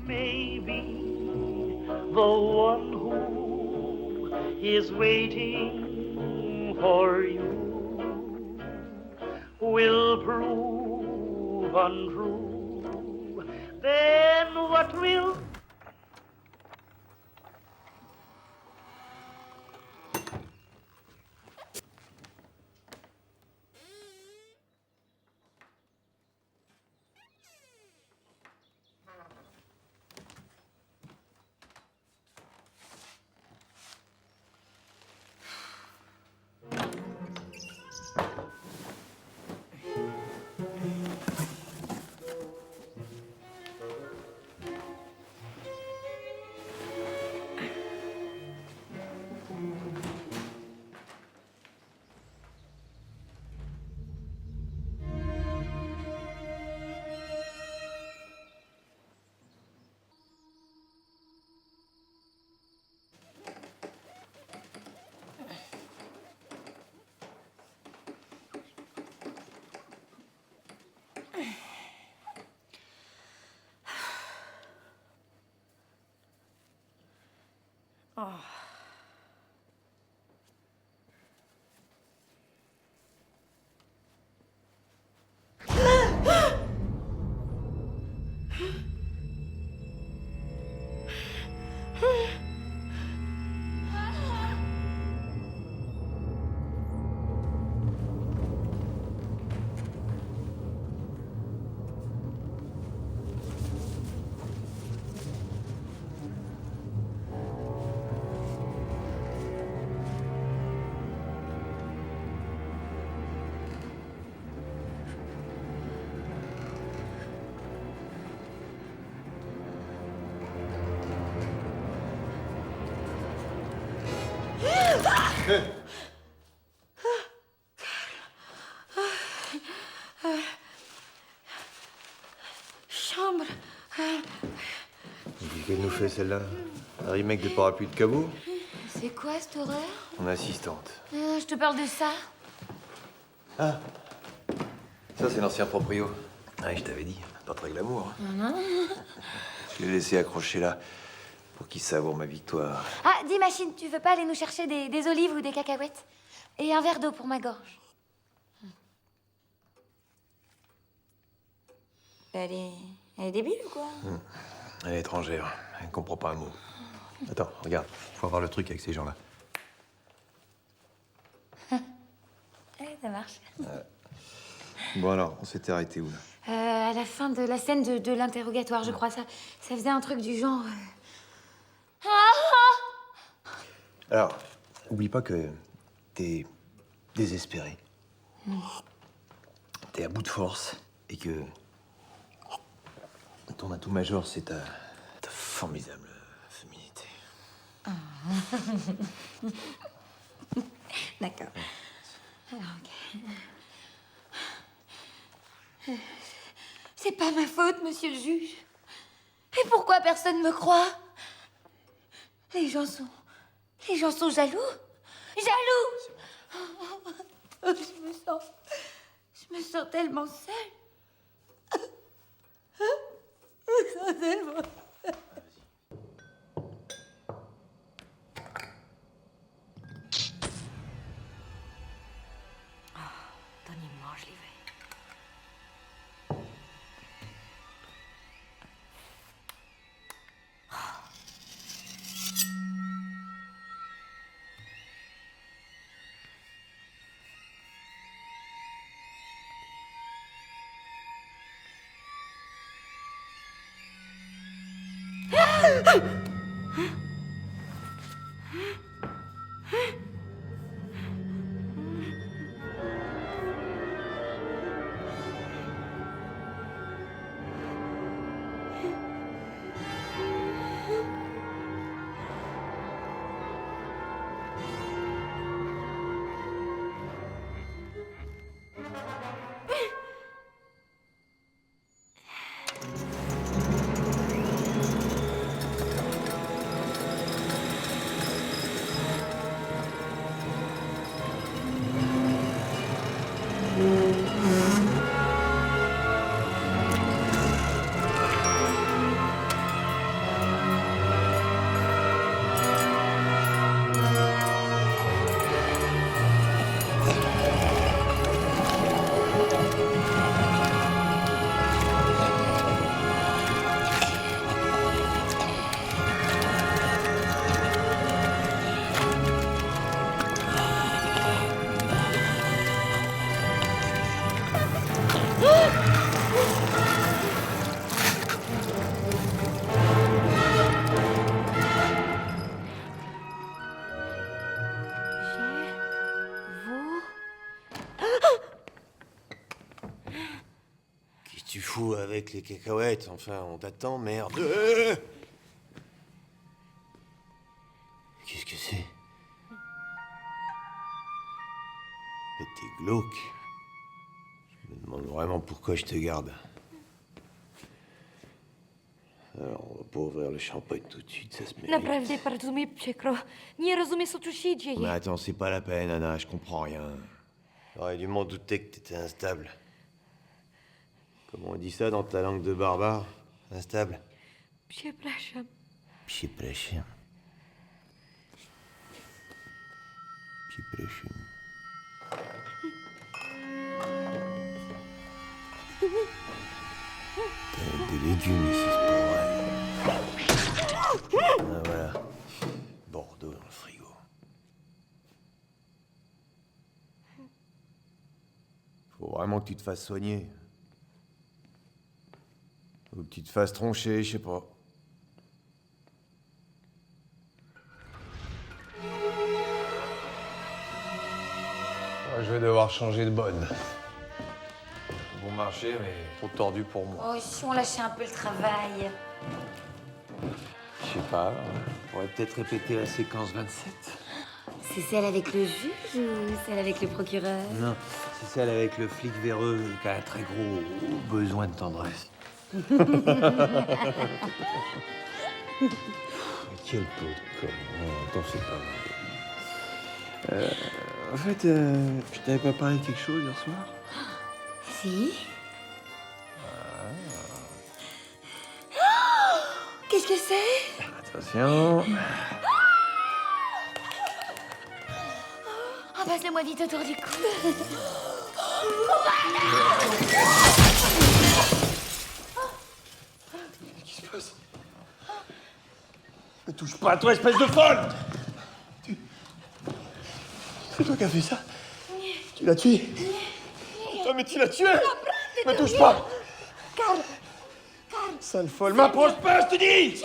R: Maybe the one who is waiting for you will prove untrue. Then what will
N: Oh. Chambre.
O: Qu'elle nous fait celle-là? Un remake de Parapluie de Cabourg?
E: C'est quoi cette horreur?
O: Mon assistante.
E: Je te parle de ça.
O: Ah, ça c'est l'ancien proprio. Ouais, je t'avais dit, pas très glamour. Hein.
E: Non.
O: Je l'ai laissé accrocher là pour qu'il savoure ma victoire.
E: Ah, dis Machine, tu veux pas aller nous chercher des olives ou des cacahuètes? Et un verre d'eau pour ma gorge.
N: Elle est débile ou quoi?
O: Elle est étrangère, elle comprend pas un mot. Attends, regarde, faut avoir le truc avec ces gens-là.
E: Ça marche.
O: Bon alors, on s'était arrêté où là?
E: À la fin de la scène de l'interrogatoire, je crois. Ça faisait un truc du genre...
O: Alors, oublie pas que t'es désespéré. T'es à bout de force et que ton atout majeur, c'est ta formidable féminité.
N: D'accord. Alors, ok. C'est pas ma faute, monsieur le juge. Et pourquoi personne me croit? Les gens sont jaloux. Jaloux! Je me sens tellement seule. Je me sens tellement seule.
I: Donnez-moi, je l'y vais.
O: Qu'est-ce que tu fous avec les cacahuètes? Enfin, on t'attend, merde. Qu'est-ce que c'est? Mais t'es glauque. Je me demande vraiment pourquoi je te garde. Alors, on va pas ouvrir le champagne tout de suite, ça se met.
S: Naprawdę, bardzo mi przykro. Nie rozumiem, co tu się dzieje.
O: Mais attends, c'est pas la peine, Anna, je comprends rien. J'aurais dû m'en douter que t'étais instable. Comment on dit ça dans ta langue de barbare? Instable?
S: Przepraszam.
O: Przepraszam. Przepraszam. T'as des légumes ici, c'est pas vrai. Ah, voilà. Bordeaux dans le frigo. Faut vraiment que tu te fasses soigner. Ou que tu te fasses troncher, je sais pas. Ouais, je vais devoir changer de bonne. Bon marché, mais trop tordu pour moi.
N: Oh, si on lâchait un peu le travail.
O: Je sais pas, on pourrait peut-être répéter la séquence 27.
N: C'est celle avec le juge ou celle avec le procureur?
O: Non, c'est celle avec le flic véreux qui a un très gros besoin de tendresse. Quel pot de con. Oh, attends, c'est pas mal. En fait, je t'avais pas parlé de quelque chose hier soir?
N: Si. Oh, qu'est-ce que c'est?
O: Attention.
E: Oh, passe-le-moi vite autour du cou.
O: Qu'est-ce qui se passe? Ne touche pas à toi, espèce de folle! C'est toi qui as fait ça? Tu l'as tué? Putain, mais tu l'as tué! Me touche pas!
N: Carl!
O: Sale folle, m'approche pas, je te dis!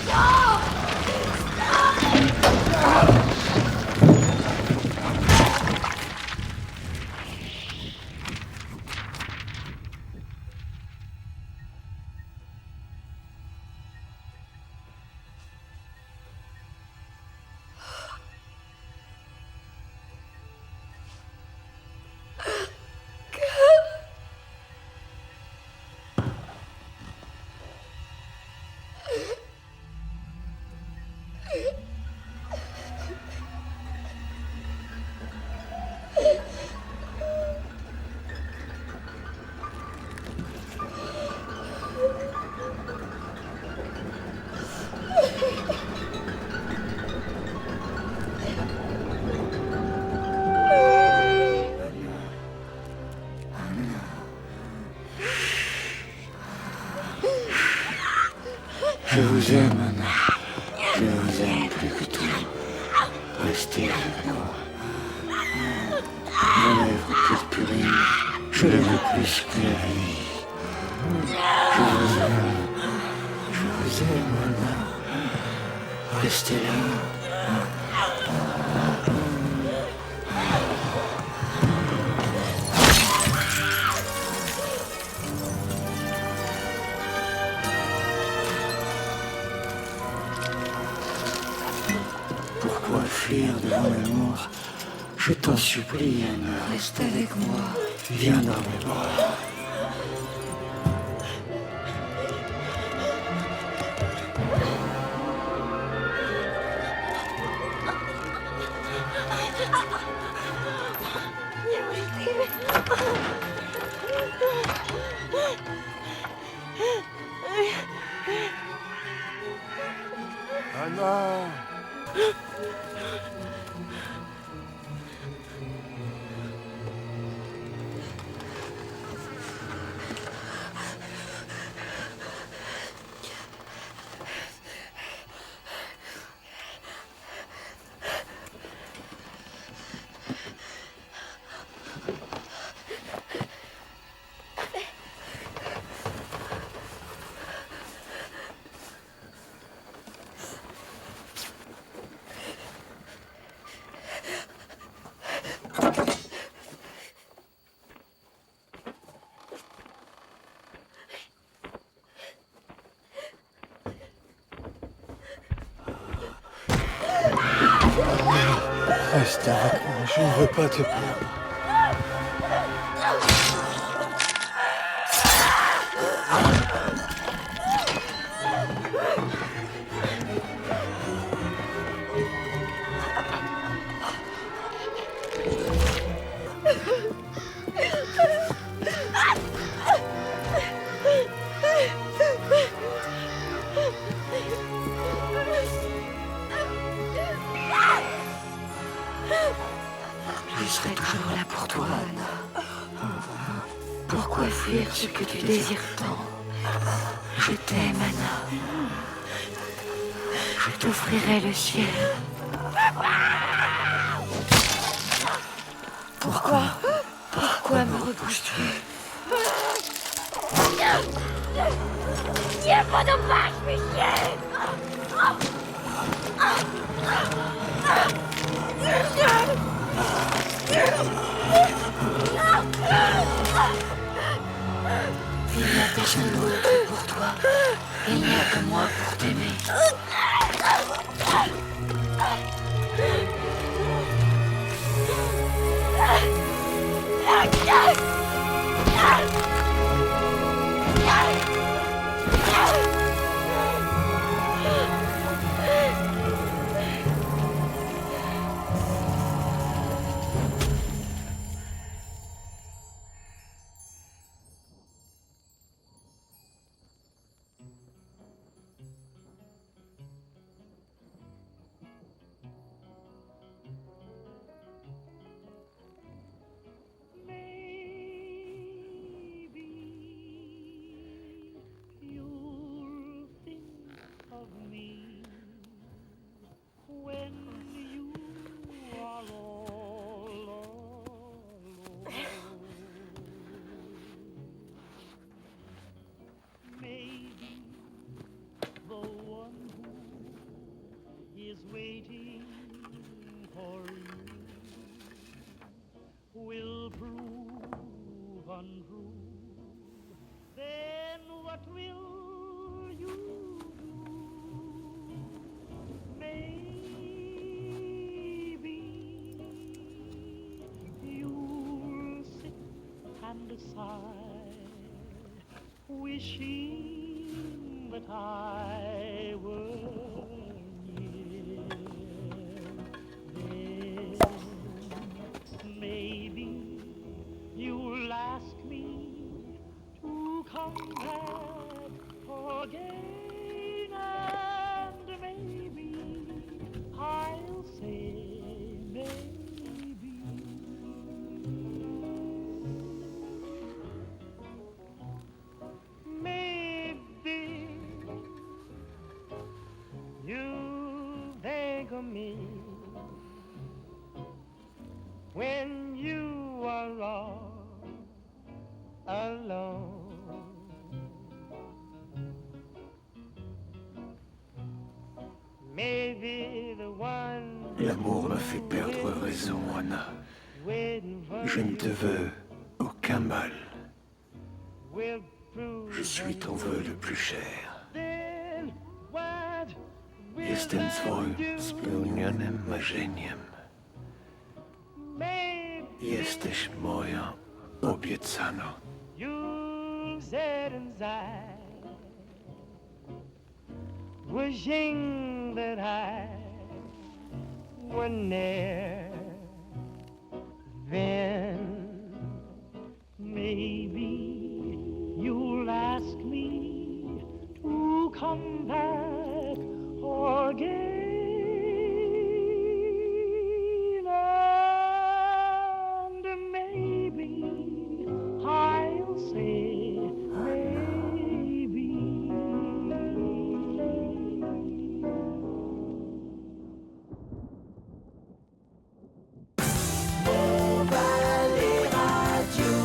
N: Non!
K: Je vous aime, Anna. Je vous aime plus que tout. Restez avec moi. Vos lèvres purpurines, je les veux plus que la vie. Je vous aime, Anna. Restez là. Pourquoi fuir devant l'amour? Je t'en supplie, Anna. Reste avec moi. Viens dans mes bras.
O: Anna! Reste avec moi, je ne veux pas te perdre.
K: Je serai toujours là pour toi, Anna. Pourquoi fuir ce que tu désires tant? Je t'aime, Anna. Je t'offrirai le ciel. Pourquoi me repousses-tu?
N: Nie podobasz mi się!
K: Il n'y a personne d'autre pour toi. Il n'y a que moi pour t'aimer.
R: Waiting for you will prove untrue. Then what will you do? Maybe you'll sit and sigh, wishing that I were. Maybe you'll ask me to come back again, and maybe I'll say maybe. Maybe when you are all alone. Maybe the one
T: L'amour m'a fait perdre raison, Anna. Je ne te veux aucun mal. Je suis ton vœu le plus cher. Jestem twoim spełnionym marzeniem. Jesteś moją obiecaną.
R: you said inside, wishing that I were near. Then maybe you'll ask me to come back again. And maybe I'll say maybe.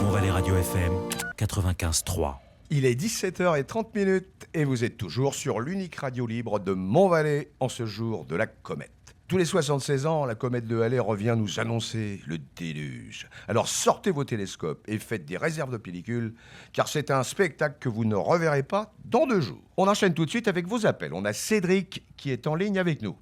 U: Montvalais Radio FM 95.3.
A: Il est 17h30 et vous êtes toujours sur l'unique radio libre de Montvalais en ce jour de la comète. Tous les 76 ans, la comète de Halley revient nous annoncer le déluge. Alors sortez vos télescopes et faites des réserves de pellicules, car c'est un spectacle que vous ne reverrez pas dans 2 jours. On enchaîne tout de suite avec vos appels. On a Cédric qui est en ligne avec nous.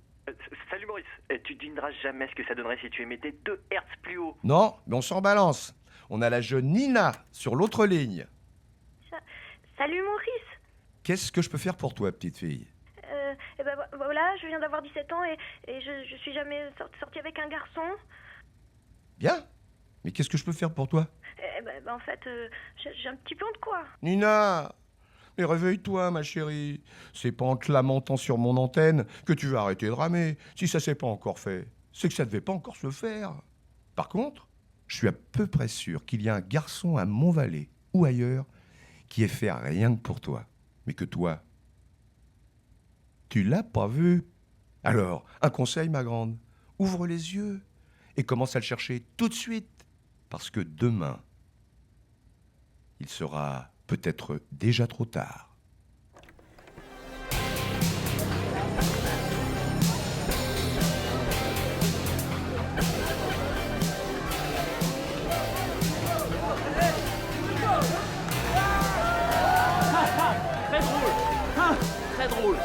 V: Salut Maurice, tu devineras jamais ce que ça donnerait si tu émettais 2 Hertz plus haut.
A: Non, mais on s'en balance. On a la jeune Nina sur l'autre ligne.
W: Salut Maurice.
A: Qu'est-ce que je peux faire pour toi, petite fille?
W: Eh ben voilà, je viens d'avoir 17 ans et je suis jamais sortie avec un garçon.
A: Bien. Mais qu'est-ce que je peux faire pour toi?
W: Eh ben, en fait, j'ai un petit plan de quoi.
A: Nina, mais réveille-toi, ma chérie. C'est pas en te lamentant sur mon antenne que tu vas arrêter de ramer. Si ça s'est pas encore fait, c'est que ça devait pas encore se faire. Par contre, je suis à peu près sûr qu'il y a un garçon à Montvalais ou ailleurs qui ait fait rien que pour toi. Mais que toi, tu l'as pas vu. Alors, un conseil, ma grande, ouvre les yeux et commence à le chercher tout de suite. Parce que demain, il sera peut-être déjà trop tard.
X: Très drôle. Très drôle.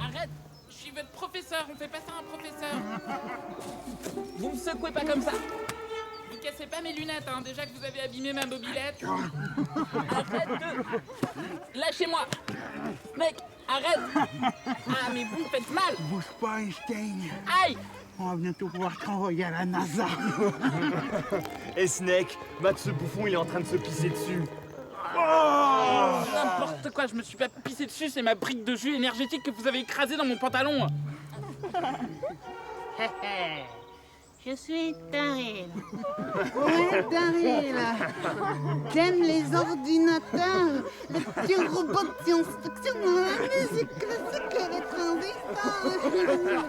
Y: Arrête, je suis votre professeur, on fait pas ça à un professeur. Vous me secouez pas comme ça. Vous cassez pas mes lunettes, hein, déjà que vous avez abîmé ma mobilette. Arrête de... Lâchez-moi. Mec, arrête. Ah, mais vous me faites mal.
J: Bouge pas, Einstein.
Y: Aïe.
J: On va bientôt pouvoir t'envoyer à la NASA.
L: Et Snake, Max ce bouffon, il est en train de se pisser dessus.
Y: N'importe quoi, je me suis pas pissé dessus, c'est ma brique de jus énergétique que vous avez écrasée dans mon pantalon.
Z: Je suis Daryl. Ouais, Daryl. T'aimes les ordinateurs, les petits robots de science-fiction, la musique classique et les transistors.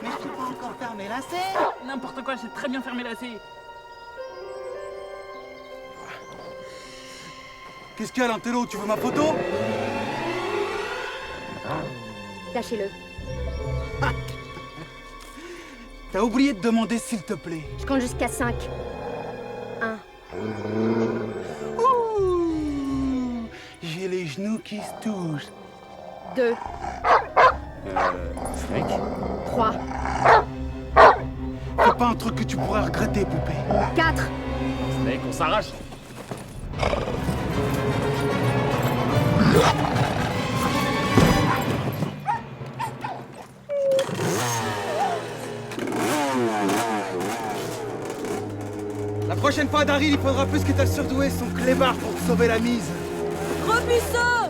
J: Mais je t'ai pas encore fermé la serre.
Y: N'importe quoi, j'ai très bien fermé la C.
J: Qu'est-ce qu'il y a, Lantello? Tu veux ma photo?
Z: Lâchez-le.
J: T'as oublié de demander s'il te plaît.
Z: Je compte jusqu'à 5. 1.
J: Ouh, j'ai les genoux qui se touchent.
Z: 2.
J: Snake?
Z: 3.
J: C'est pas un truc que tu pourrais regretter, poupée.
Z: 4.
L: Snake, on s'arrache.
J: La prochaine fois, Daryl, il faudra plus que t'as surdoué son clébard pour te sauver la mise.
Z: Gros puceau!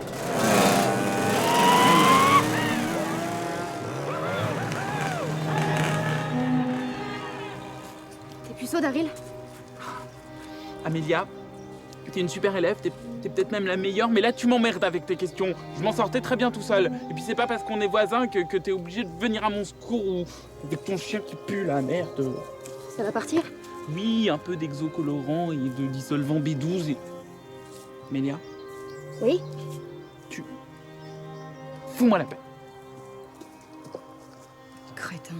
Z: puceau, Daryl?
Y: Amélia, t'es une super élève, t'es peut-être même la meilleure, mais là tu m'emmerdes avec tes questions. Je m'en sortais très bien tout seul. Et puis c'est pas parce qu'on est voisins que t'es obligé de venir à mon secours ou avec ton chien qui pue la merde.
Z: Ça va partir?
Y: Oui, un peu d'exocolorant et de dissolvant B12 et... Amélia,
Z: Oui?
Y: fous-moi la paix.
Z: Crétin.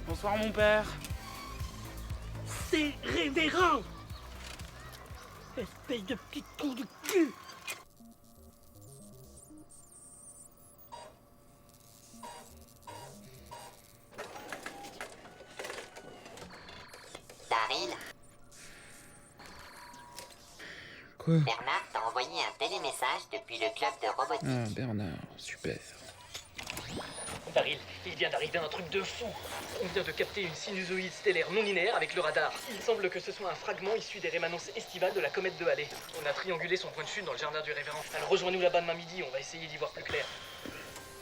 Y: Bonsoir mon père.
R: C'est révérend! Espèce de petit trou du cul!
C: Daryl?
Y: Quoi?
C: Bernard t'a envoyé un télémessage depuis le club de robotique.
Y: Ah, Bernard, super.
D: Daryl, il vient d'arriver un truc de fou. On vient de capter une sinusoïde stellaire non linéaire avec le radar. Il semble que ce soit un fragment issu des rémanences estivales de la comète de Halley. On a triangulé son point de chute dans le jardin du révérend. Alors rejoins-nous là-bas demain midi, on va essayer d'y voir plus clair.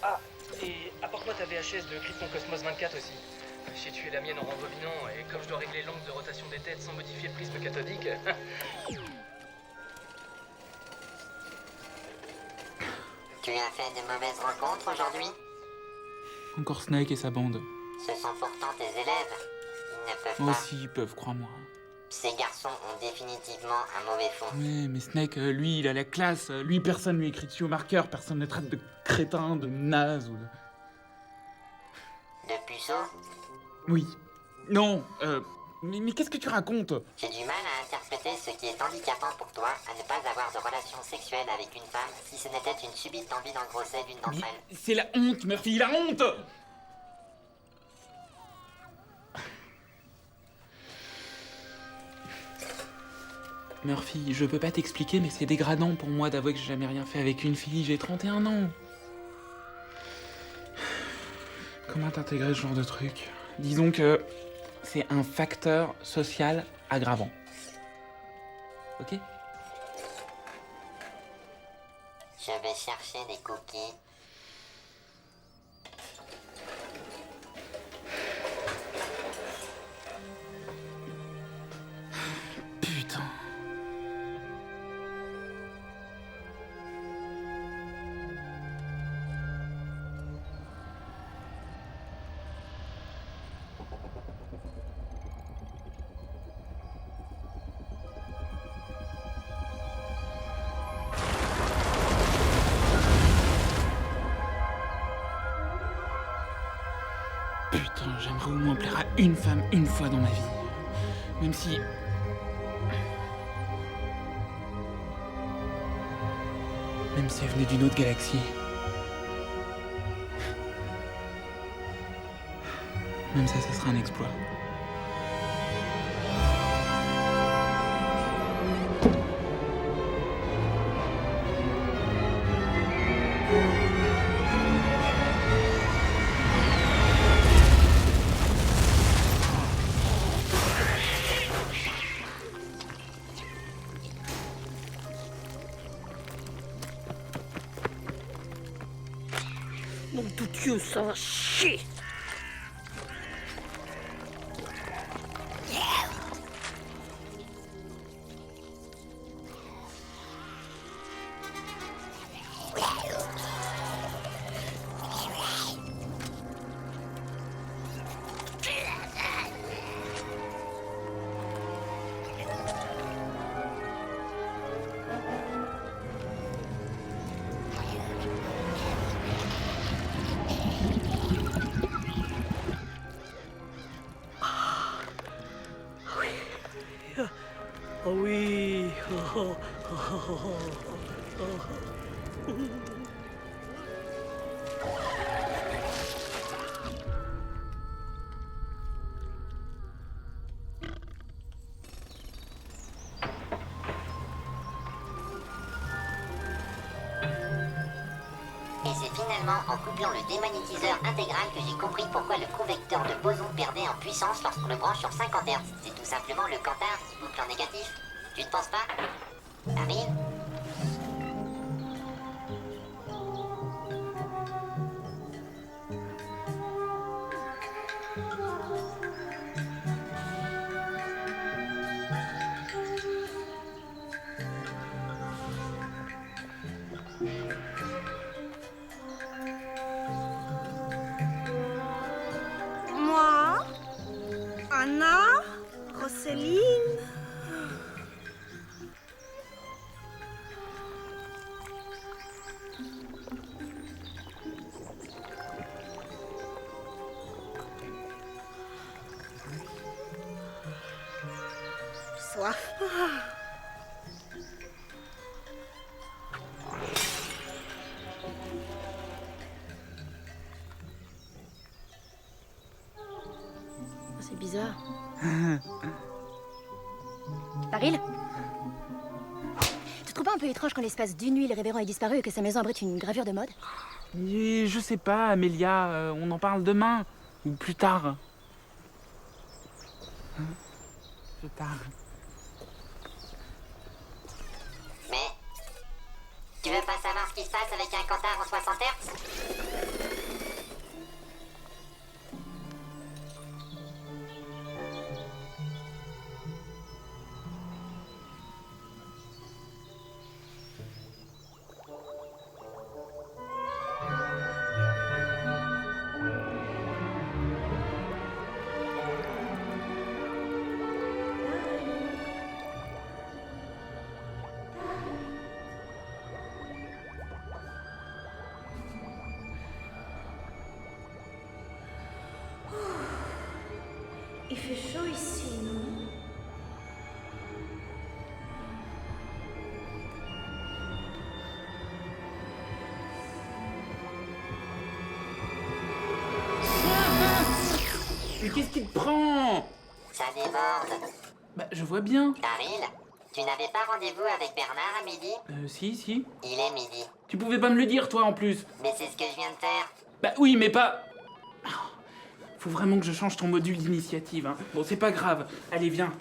D: Ah, et apporte-moi ta VHS de Krypton Cosmos 24 aussi. J'ai tué la mienne en rembobinant, et comme je dois régler l'angle de rotation des têtes sans modifier le prisme cathodique...
C: Tu as fait de mauvaises rencontres aujourd'hui?
Y: Encore Snake et sa bande.
C: Ce sont pourtant tes élèves. Ils ne peuvent
Y: Moi
C: pas.
Y: aussi, ils peuvent, crois-moi.
C: Ces garçons ont définitivement un mauvais fond.
Y: Ouais, mais Snake, lui, il a la classe. Lui, personne lui écrit dessus au marqueur. Personne ne le traite de crétin, de naze ou de...
C: De puceau?
Y: Oui. Non, mais qu'est-ce que tu racontes?
C: J'ai du mal à interpréter ce qui est handicapant pour toi à ne pas avoir de relation sexuelle avec une femme si ce n'était une subite envie d'engrosser l'une d'entre elles.
Y: C'est la honte, Murphy, la honte! Murphy, je peux pas t'expliquer, mais c'est dégradant pour moi d'avouer que j'ai jamais rien fait avec une fille. J'ai 31 ans. Comment t'intégrer ce genre de truc? Disons que c'est un facteur social aggravant. Ok?
C: Je vais chercher des cookies.
Y: Putain. Putain, j'aimerais au moins plaire à une femme une fois dans ma vie. Même si... Même si elle venait d'une autre galaxie. Même ça, ça serait un exploit.
R: Nom de Dieu, ça va chier! Oh oui.
C: finalement en couplant le démagnétiseur intégral que j'ai compris pourquoi le convecteur de boson perdait en puissance lorsqu'on le branche sur 50 Hz. C'est tout simplement le cantar qui couple en négatif. Tu ne penses pas? Daryl?
F: Moi, Anna, Roselyne. Soif.
Z: C'est bizarre. Daryl? Tu trouves pas un peu étrange quand l'espace d'une nuit, le révérend est disparu et que sa maison abrite une gravure de mode?
Y: Et je sais pas, Amélia, on en parle demain. Ou plus tard. Plus tard.
C: Mais... Tu veux pas savoir ce qui se passe avec un cantar en 60 Hz?
F: Il fait chaud ici, non?
Y: Mais qu'est-ce qui te prend?
C: Ça déborde.
Y: Bah, je vois bien.
C: Daryl, tu n'avais pas rendez-vous avec Bernard à midi?
Y: Si.
C: Il est midi.
Y: Tu pouvais pas me le dire, toi, en plus.
C: Mais c'est ce que je viens de faire.
Y: Bah oui, mais pas... Faut vraiment que je change ton module d'initiative, hein. Bon, c'est pas grave. Allez, viens.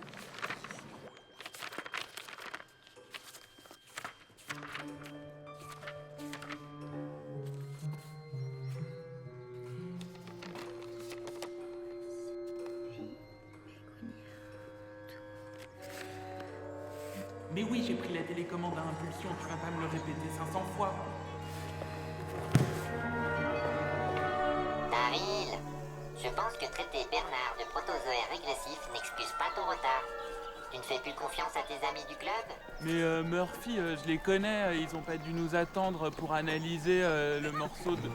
Y: Mais oui, j'ai pris la télécommande à impulsion, tu vas pas me le répéter 500 fois.
C: Daryl, je pense que traiter Bernard de protozoaire régressif n'excuse pas ton retard. Tu ne fais plus confiance à tes amis du club?
Y: Mais Murphy, je les connais, ils ont pas dû nous attendre pour analyser le morceau de...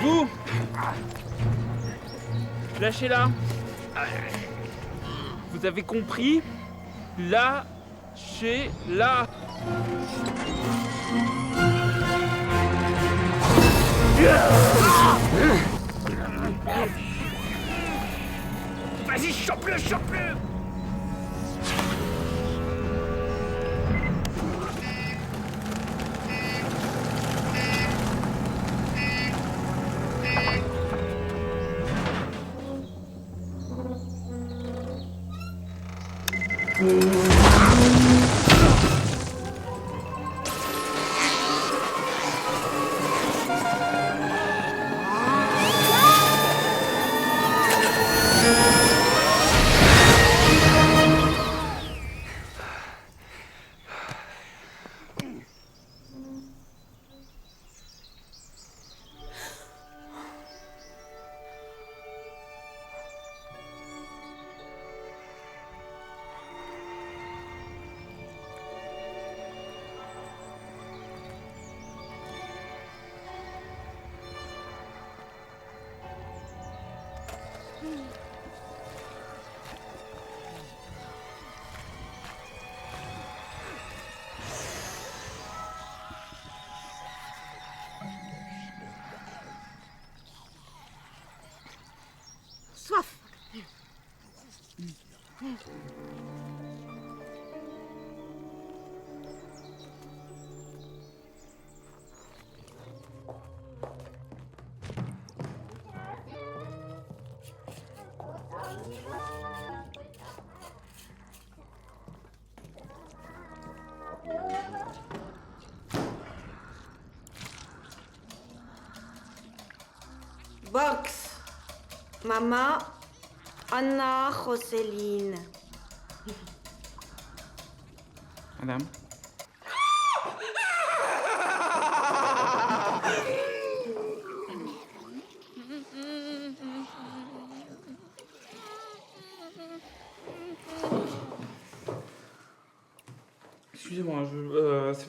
Y: Vous lâchez-la. Vous avez compris? Lâchez-la.
K: Vas-y, chope-le, chope-le!
F: soif. Box. Mama, Anna, Roseline.
Y: Madame. Excusez-moi, c'est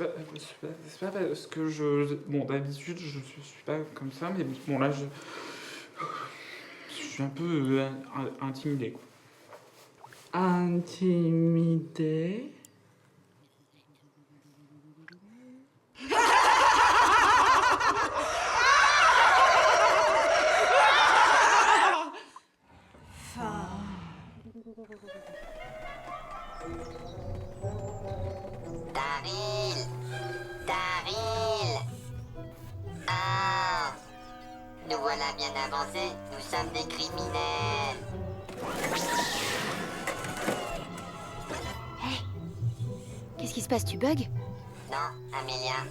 Y: pas parce que bon, d'habitude, je suis pas comme ça, mais bon, là, je suis un peu intimidé, quoi. Intimidé?
C: Daryl! Ah! Nous voilà bien avancés, nous sommes des criminels.
Z: Qu'est-ce qui se passe, tu bugs?
C: Non, Amelia,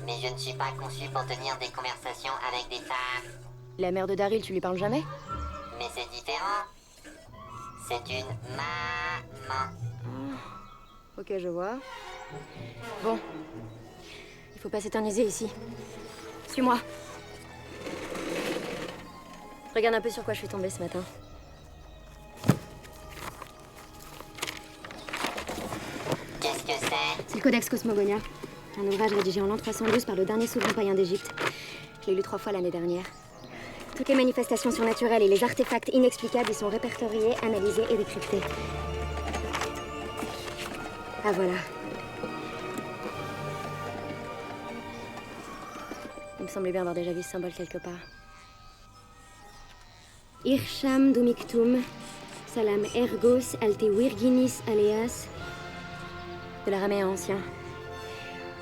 C: mais je ne suis pas conçu pour tenir des conversations avec des femmes.
Z: La mère de Daryl, tu lui parles jamais?
C: Mais c'est différent. C'est une maman.
Z: Ok, je vois. Bon. Il faut pas s'éterniser ici. Suis-moi. Regarde un peu sur quoi je suis tombée ce matin.
C: Qu'est-ce que c'est?
Z: C'est le Codex Cosmogonia. Un ouvrage rédigé en l'an 312 par le dernier souverain païen d'Égypte. Je l'ai lu 3 fois l'année dernière. Toutes les manifestations surnaturelles et les artefacts inexplicables y sont répertoriés, analysés et décryptés. Ah voilà. Il me semblait bien avoir déjà vu ce symbole quelque part. Irsham Domictum, Salam Ergos Alte Virginis Aleas, de l'araméen ancien.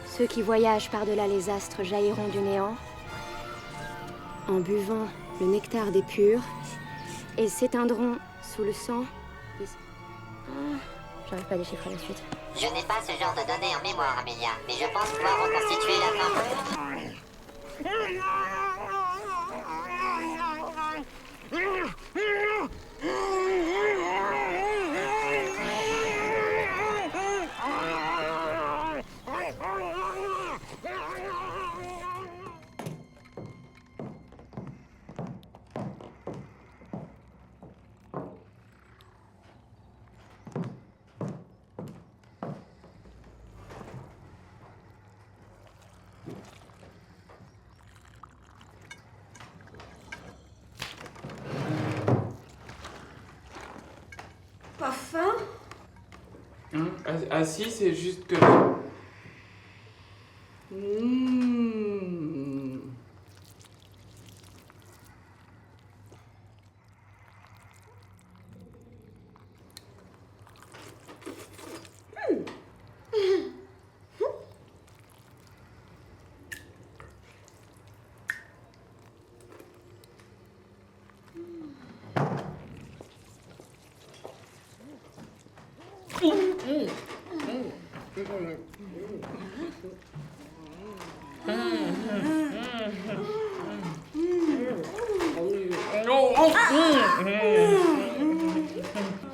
Z: Ceux qui voyagent par-delà les astres jailliront du néant, en buvant le nectar des purs, et s'éteindront sous le sang. J'arrive pas à déchiffrer la suite.
C: Je n'ai pas ce genre de données en mémoire, Amelia, mais je pense pouvoir reconstituer la fin.
F: Pas faim?
Y: Ah si, c'est juste que...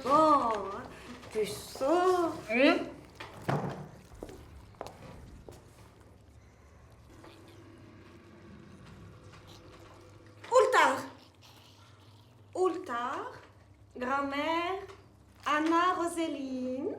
F: Bon, tu sors. Ultar, grand-mère, Anna Roseline.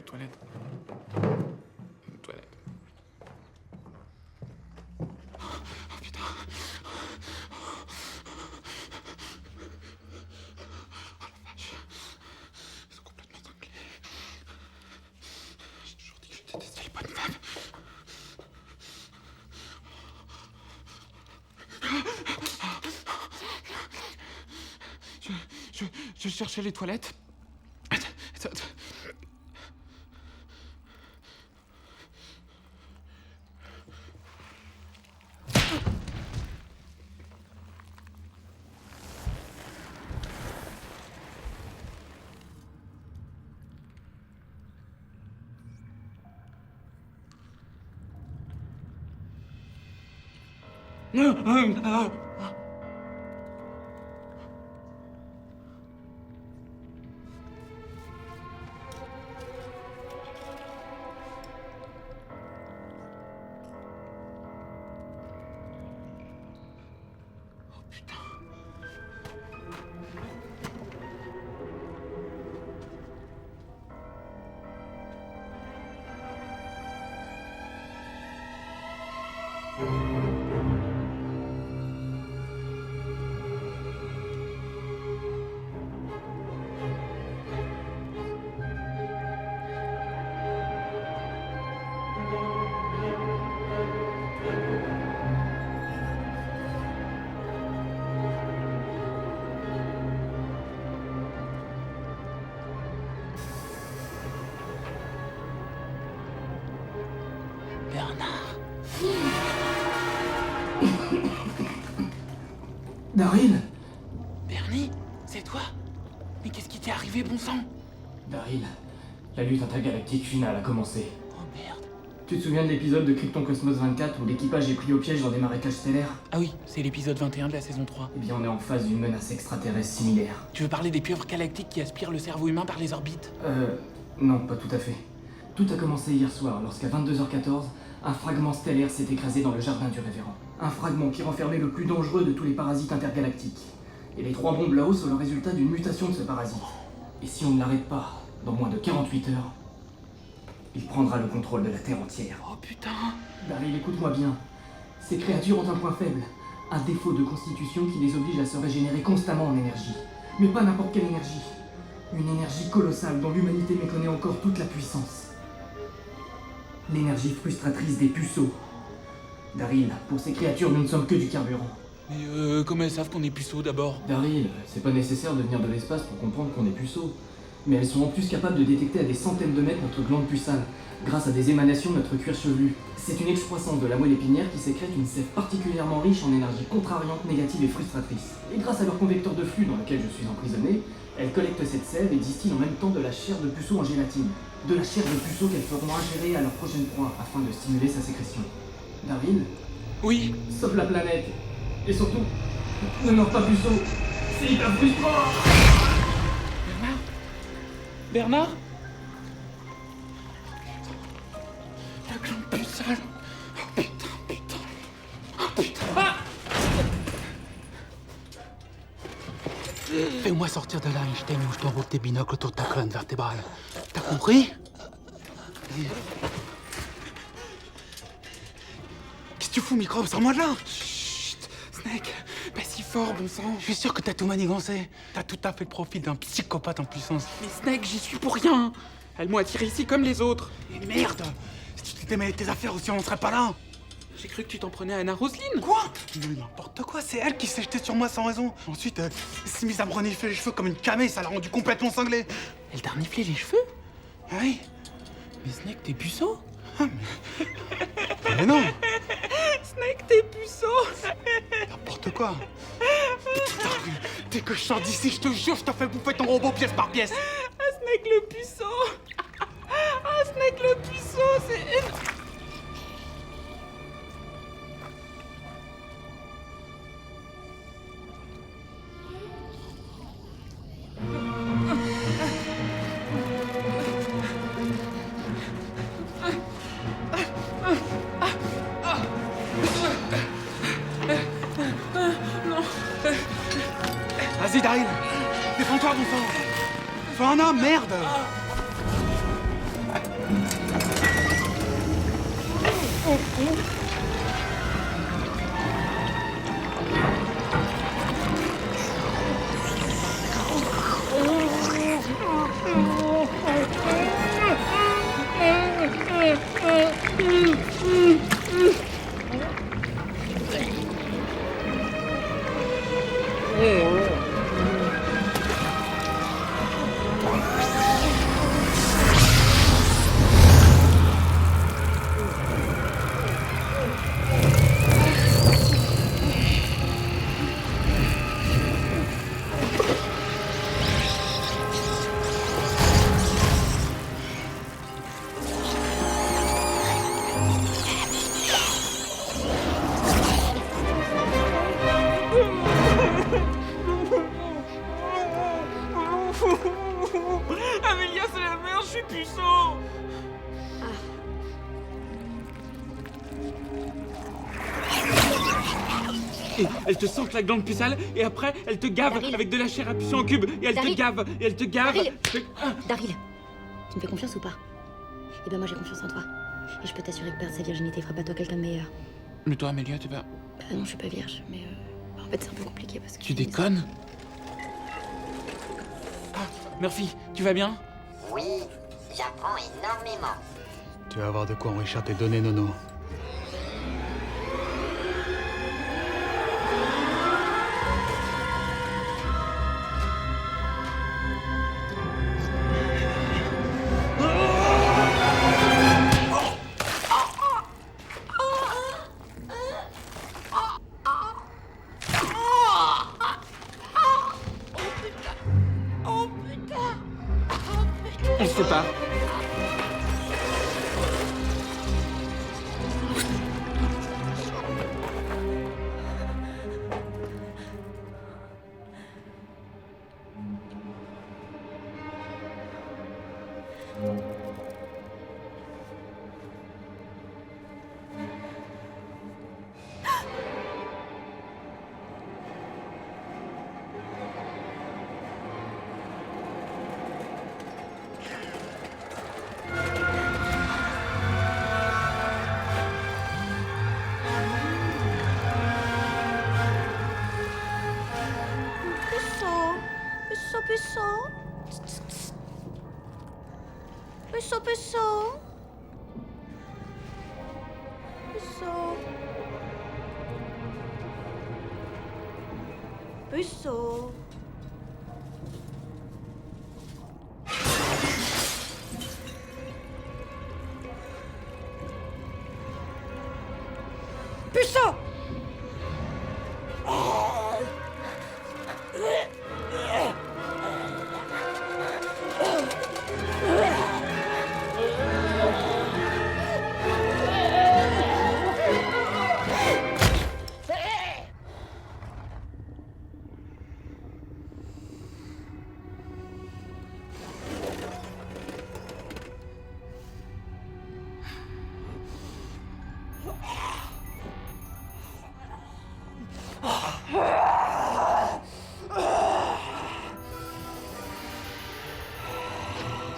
Y: Toilette. Toilette. Oh putain. Oh la vache. Ils sont complètement cinglés. J'ai toujours dit que je détestais les bonnes femmes. Je cherchais les toilettes. Attends.
B: Daryl!
Y: Bernie, c'est toi? Mais qu'est-ce qui t'est arrivé, bon sang?
B: Daryl, la lutte intergalactique finale a commencé.
Y: Oh merde.
B: Tu te souviens de l'épisode de Krypton Cosmos 24 où l'équipage est pris au piège dans des marécages stellaires?
Y: Ah oui, c'est l'épisode 21 de la saison 3.
B: Eh bien, on est en face d'une menace extraterrestre similaire.
Y: Tu veux parler des pieuvres galactiques qui aspirent le cerveau humain par les orbites?
B: Non, pas tout à fait. Tout a commencé hier soir, lorsqu'à 22h14, un fragment stellaire s'est écrasé dans le jardin du Révérend. Un fragment qui renfermait le plus dangereux de tous les parasites intergalactiques. Et les 3 bombes là-haut sont le résultat d'une mutation de ce parasite. Et si on ne l'arrête pas, dans moins de 48 heures, il prendra le contrôle de la Terre entière.
Y: Oh putain!
B: Daryl, écoute-moi bien. Ces créatures ont un point faible. Un défaut de constitution qui les oblige à se régénérer constamment en énergie. Mais pas n'importe quelle énergie. Une énergie colossale dont l'humanité méconnaît encore toute la puissance. L'énergie frustratrice des puceaux. Daryl, pour ces créatures, nous ne sommes que du carburant.
Y: Mais comment elles savent qu'on est puceaux d'abord?
B: Daryl, c'est pas nécessaire de venir de l'espace pour comprendre qu'on est puceaux. Mais elles sont en plus capables de détecter à des centaines de mètres notre glande puçale, grâce à des émanations de notre cuir chevelu. C'est une excroissance de la moelle épinière qui sécrète une sève particulièrement riche en énergie contrariante, négative et frustratrice. Et grâce à leur convecteur de flux dans lequel je suis emprisonné, elles collectent cette sève et distillent en même temps de la chair de puceau en gélatine. De la chair de puceau qu'elles feront ingérer à leur prochaine proie afin de stimuler sa sécrétion. Daryl?
Y: Oui?
B: Sauve la planète. Et surtout, ne meurs pas puceau. C'est hyper frustrant.
Y: Bernard? La glande puçale. Oh putain. Oh putain. Ah! Fais-moi sortir de là, Einstein, ou je t'enroule tes binocles autour de ta colonne vertébrale. T'as compris? Qu'est-ce que tu fous, microbe? Sors-moi de là! Chut! Snake, pas si fort, bon sang. Je suis sûr que t'as tout manigancé. T'as tout à fait le profil d'un psychopathe en puissance. Mais Snake, j'y suis pour rien. Elles m'ont attiré ici comme les autres. Et merde! Si tu t'étais mêlé de tes affaires aussi, on serait pas là. J'ai cru que tu t'en prenais à Anna Roseline. Quoi? Mais n'importe quoi, c'est elle qui s'est jetée sur moi sans raison. Ensuite, elle s'est mise à me renifler les cheveux comme une camée, ça l'a rendu complètement cinglé. Elle t'a reniflé les cheveux? Ah oui. Mais Snake, t'es puceau? Ah, mais non! Snake, t'es puceau! N'importe quoi! Putain, dès que je sors d'ici, je te jure, je te fais bouffer ton robot pièce par pièce! Ah, Snake le puceau! Ah, Snake le puceau, c'est... Vas-y, Daryl! Défends-toi, bon sang! Sois un homme, merde! Et elle te sente la glande pucelle, et après, elle te gave
Z: Daryl.
Y: avec de la chair à puceau en cube, et elle
Z: Daryl.
Y: te gave, et elle te gave.
Z: Daryl. Daryl, tu me fais confiance ou pas? Eh ben moi j'ai confiance en toi. Et je peux t'assurer que perdre sa virginité fera pas toi quelqu'un de meilleur.
Y: Mais toi, Amélia, tu vas...
Z: Bah non, je suis pas vierge, mais en fait c'est un peu compliqué parce que...
Y: Tu déconnes? Ah, Murphy, tu vas bien?
C: Oui, j'apprends énormément.
G: Tu vas avoir de quoi enrichir tes données, Nono.
Y: On se sépare.
F: Puceau, puceau. Puceau. Puceau. Puceau.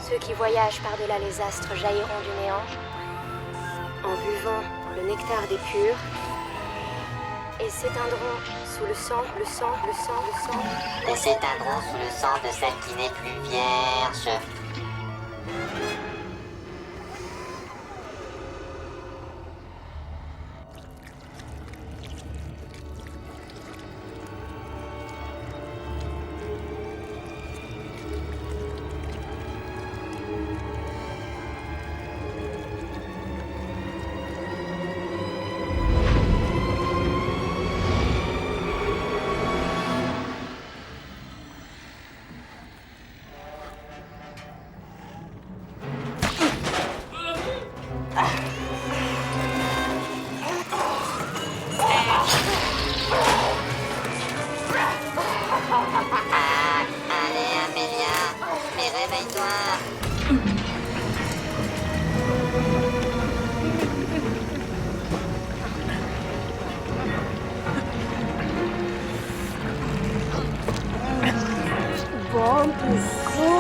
Z: Ceux qui voyagent par-delà les astres jailliront du néant, en buvant le nectar des purs, et s'éteindront sous le sang.
C: Et s'éteindront sous le sang de celle qui n'est plus vierge. Allez, Amélia, mais réveille-toi.
F: Bon puceau.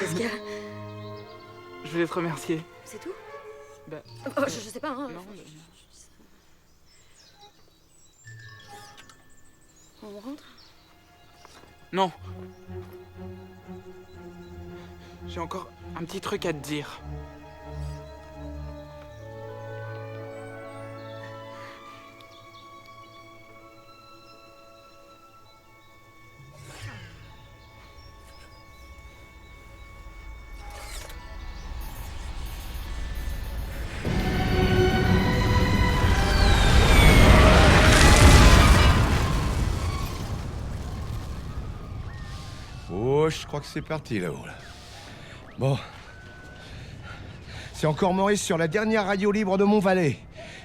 Z: Qu'est-ce qu'il y a?
Y: Je voulais te remercier.
Z: C'est tout?
Y: Bah...
Z: Oh, je sais pas, hein.
Y: Non,
Z: On rentre?
Y: Non. J'ai encore un petit truc à te dire.
A: Oh, je crois que c'est parti là-haut. Là. Bon. C'est encore Maurice sur la dernière radio libre de Montvalais.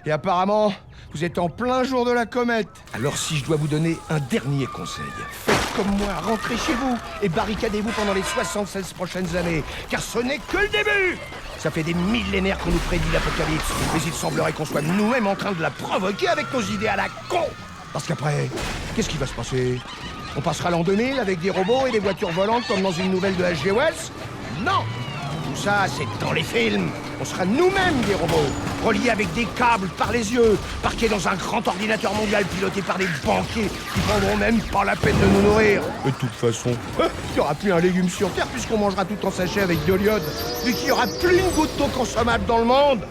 A: Et apparemment, vous êtes en plein jour de la comète. Alors si je dois vous donner un dernier conseil, faites comme moi, rentrez chez vous et barricadez-vous pendant les 76 prochaines années. Car ce n'est que le début. Ça fait des millénaires qu'on nous prédit l'apocalypse. Mais il semblerait qu'on soit nous-mêmes en train de la provoquer avec nos idées à la con. Parce qu'après, qu'est-ce qui va se passer? On passera l'an 2000 avec des robots et des voitures volantes comme dans une nouvelle de H.G. Wells? Non! Tout ça, c'est dans les films. On sera nous-mêmes des robots, reliés avec des câbles par les yeux, parqués dans un grand ordinateur mondial piloté par des banquiers qui prendront même pas la peine de nous nourrir. Et de toute façon, il n'y aura plus un légume sur Terre puisqu'on mangera tout en sachet avec de l'iode, vu qu'il n'y aura plus une goutte d'eau consommable dans le monde.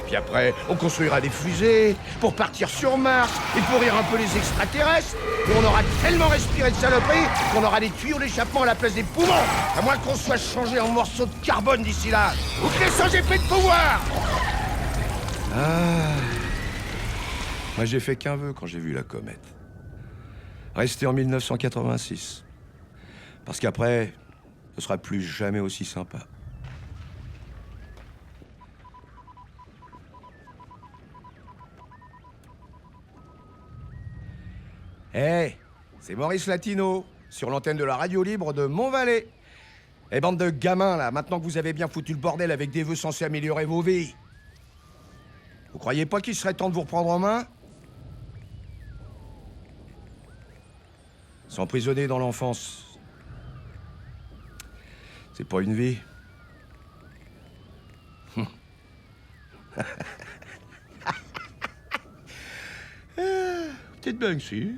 A: Puis après, on construira des fusées pour partir sur Mars et pourrir un peu les extraterrestres. Et on aura tellement respiré de saloperies qu'on aura des tuyaux d'échappement à la place des poumons. À moins qu'on soit changé en morceaux de carbone d'ici là. Ou que les singes aient pris de pouvoir. Ah. Moi, j'ai fait qu'un vœu quand j'ai vu la comète. Rester en 1986. Parce qu'après, ce sera plus jamais aussi sympa. Hey, c'est Maurice Latino, sur l'antenne de la radio libre de Montvalais. Eh, bande de gamins, là, maintenant que vous avez bien foutu le bordel avec des vœux censés améliorer vos vies. Vous croyez pas qu'il serait temps de vous reprendre en main? S'emprisonner dans l'enfance, c'est pas une vie. Petite blague, si.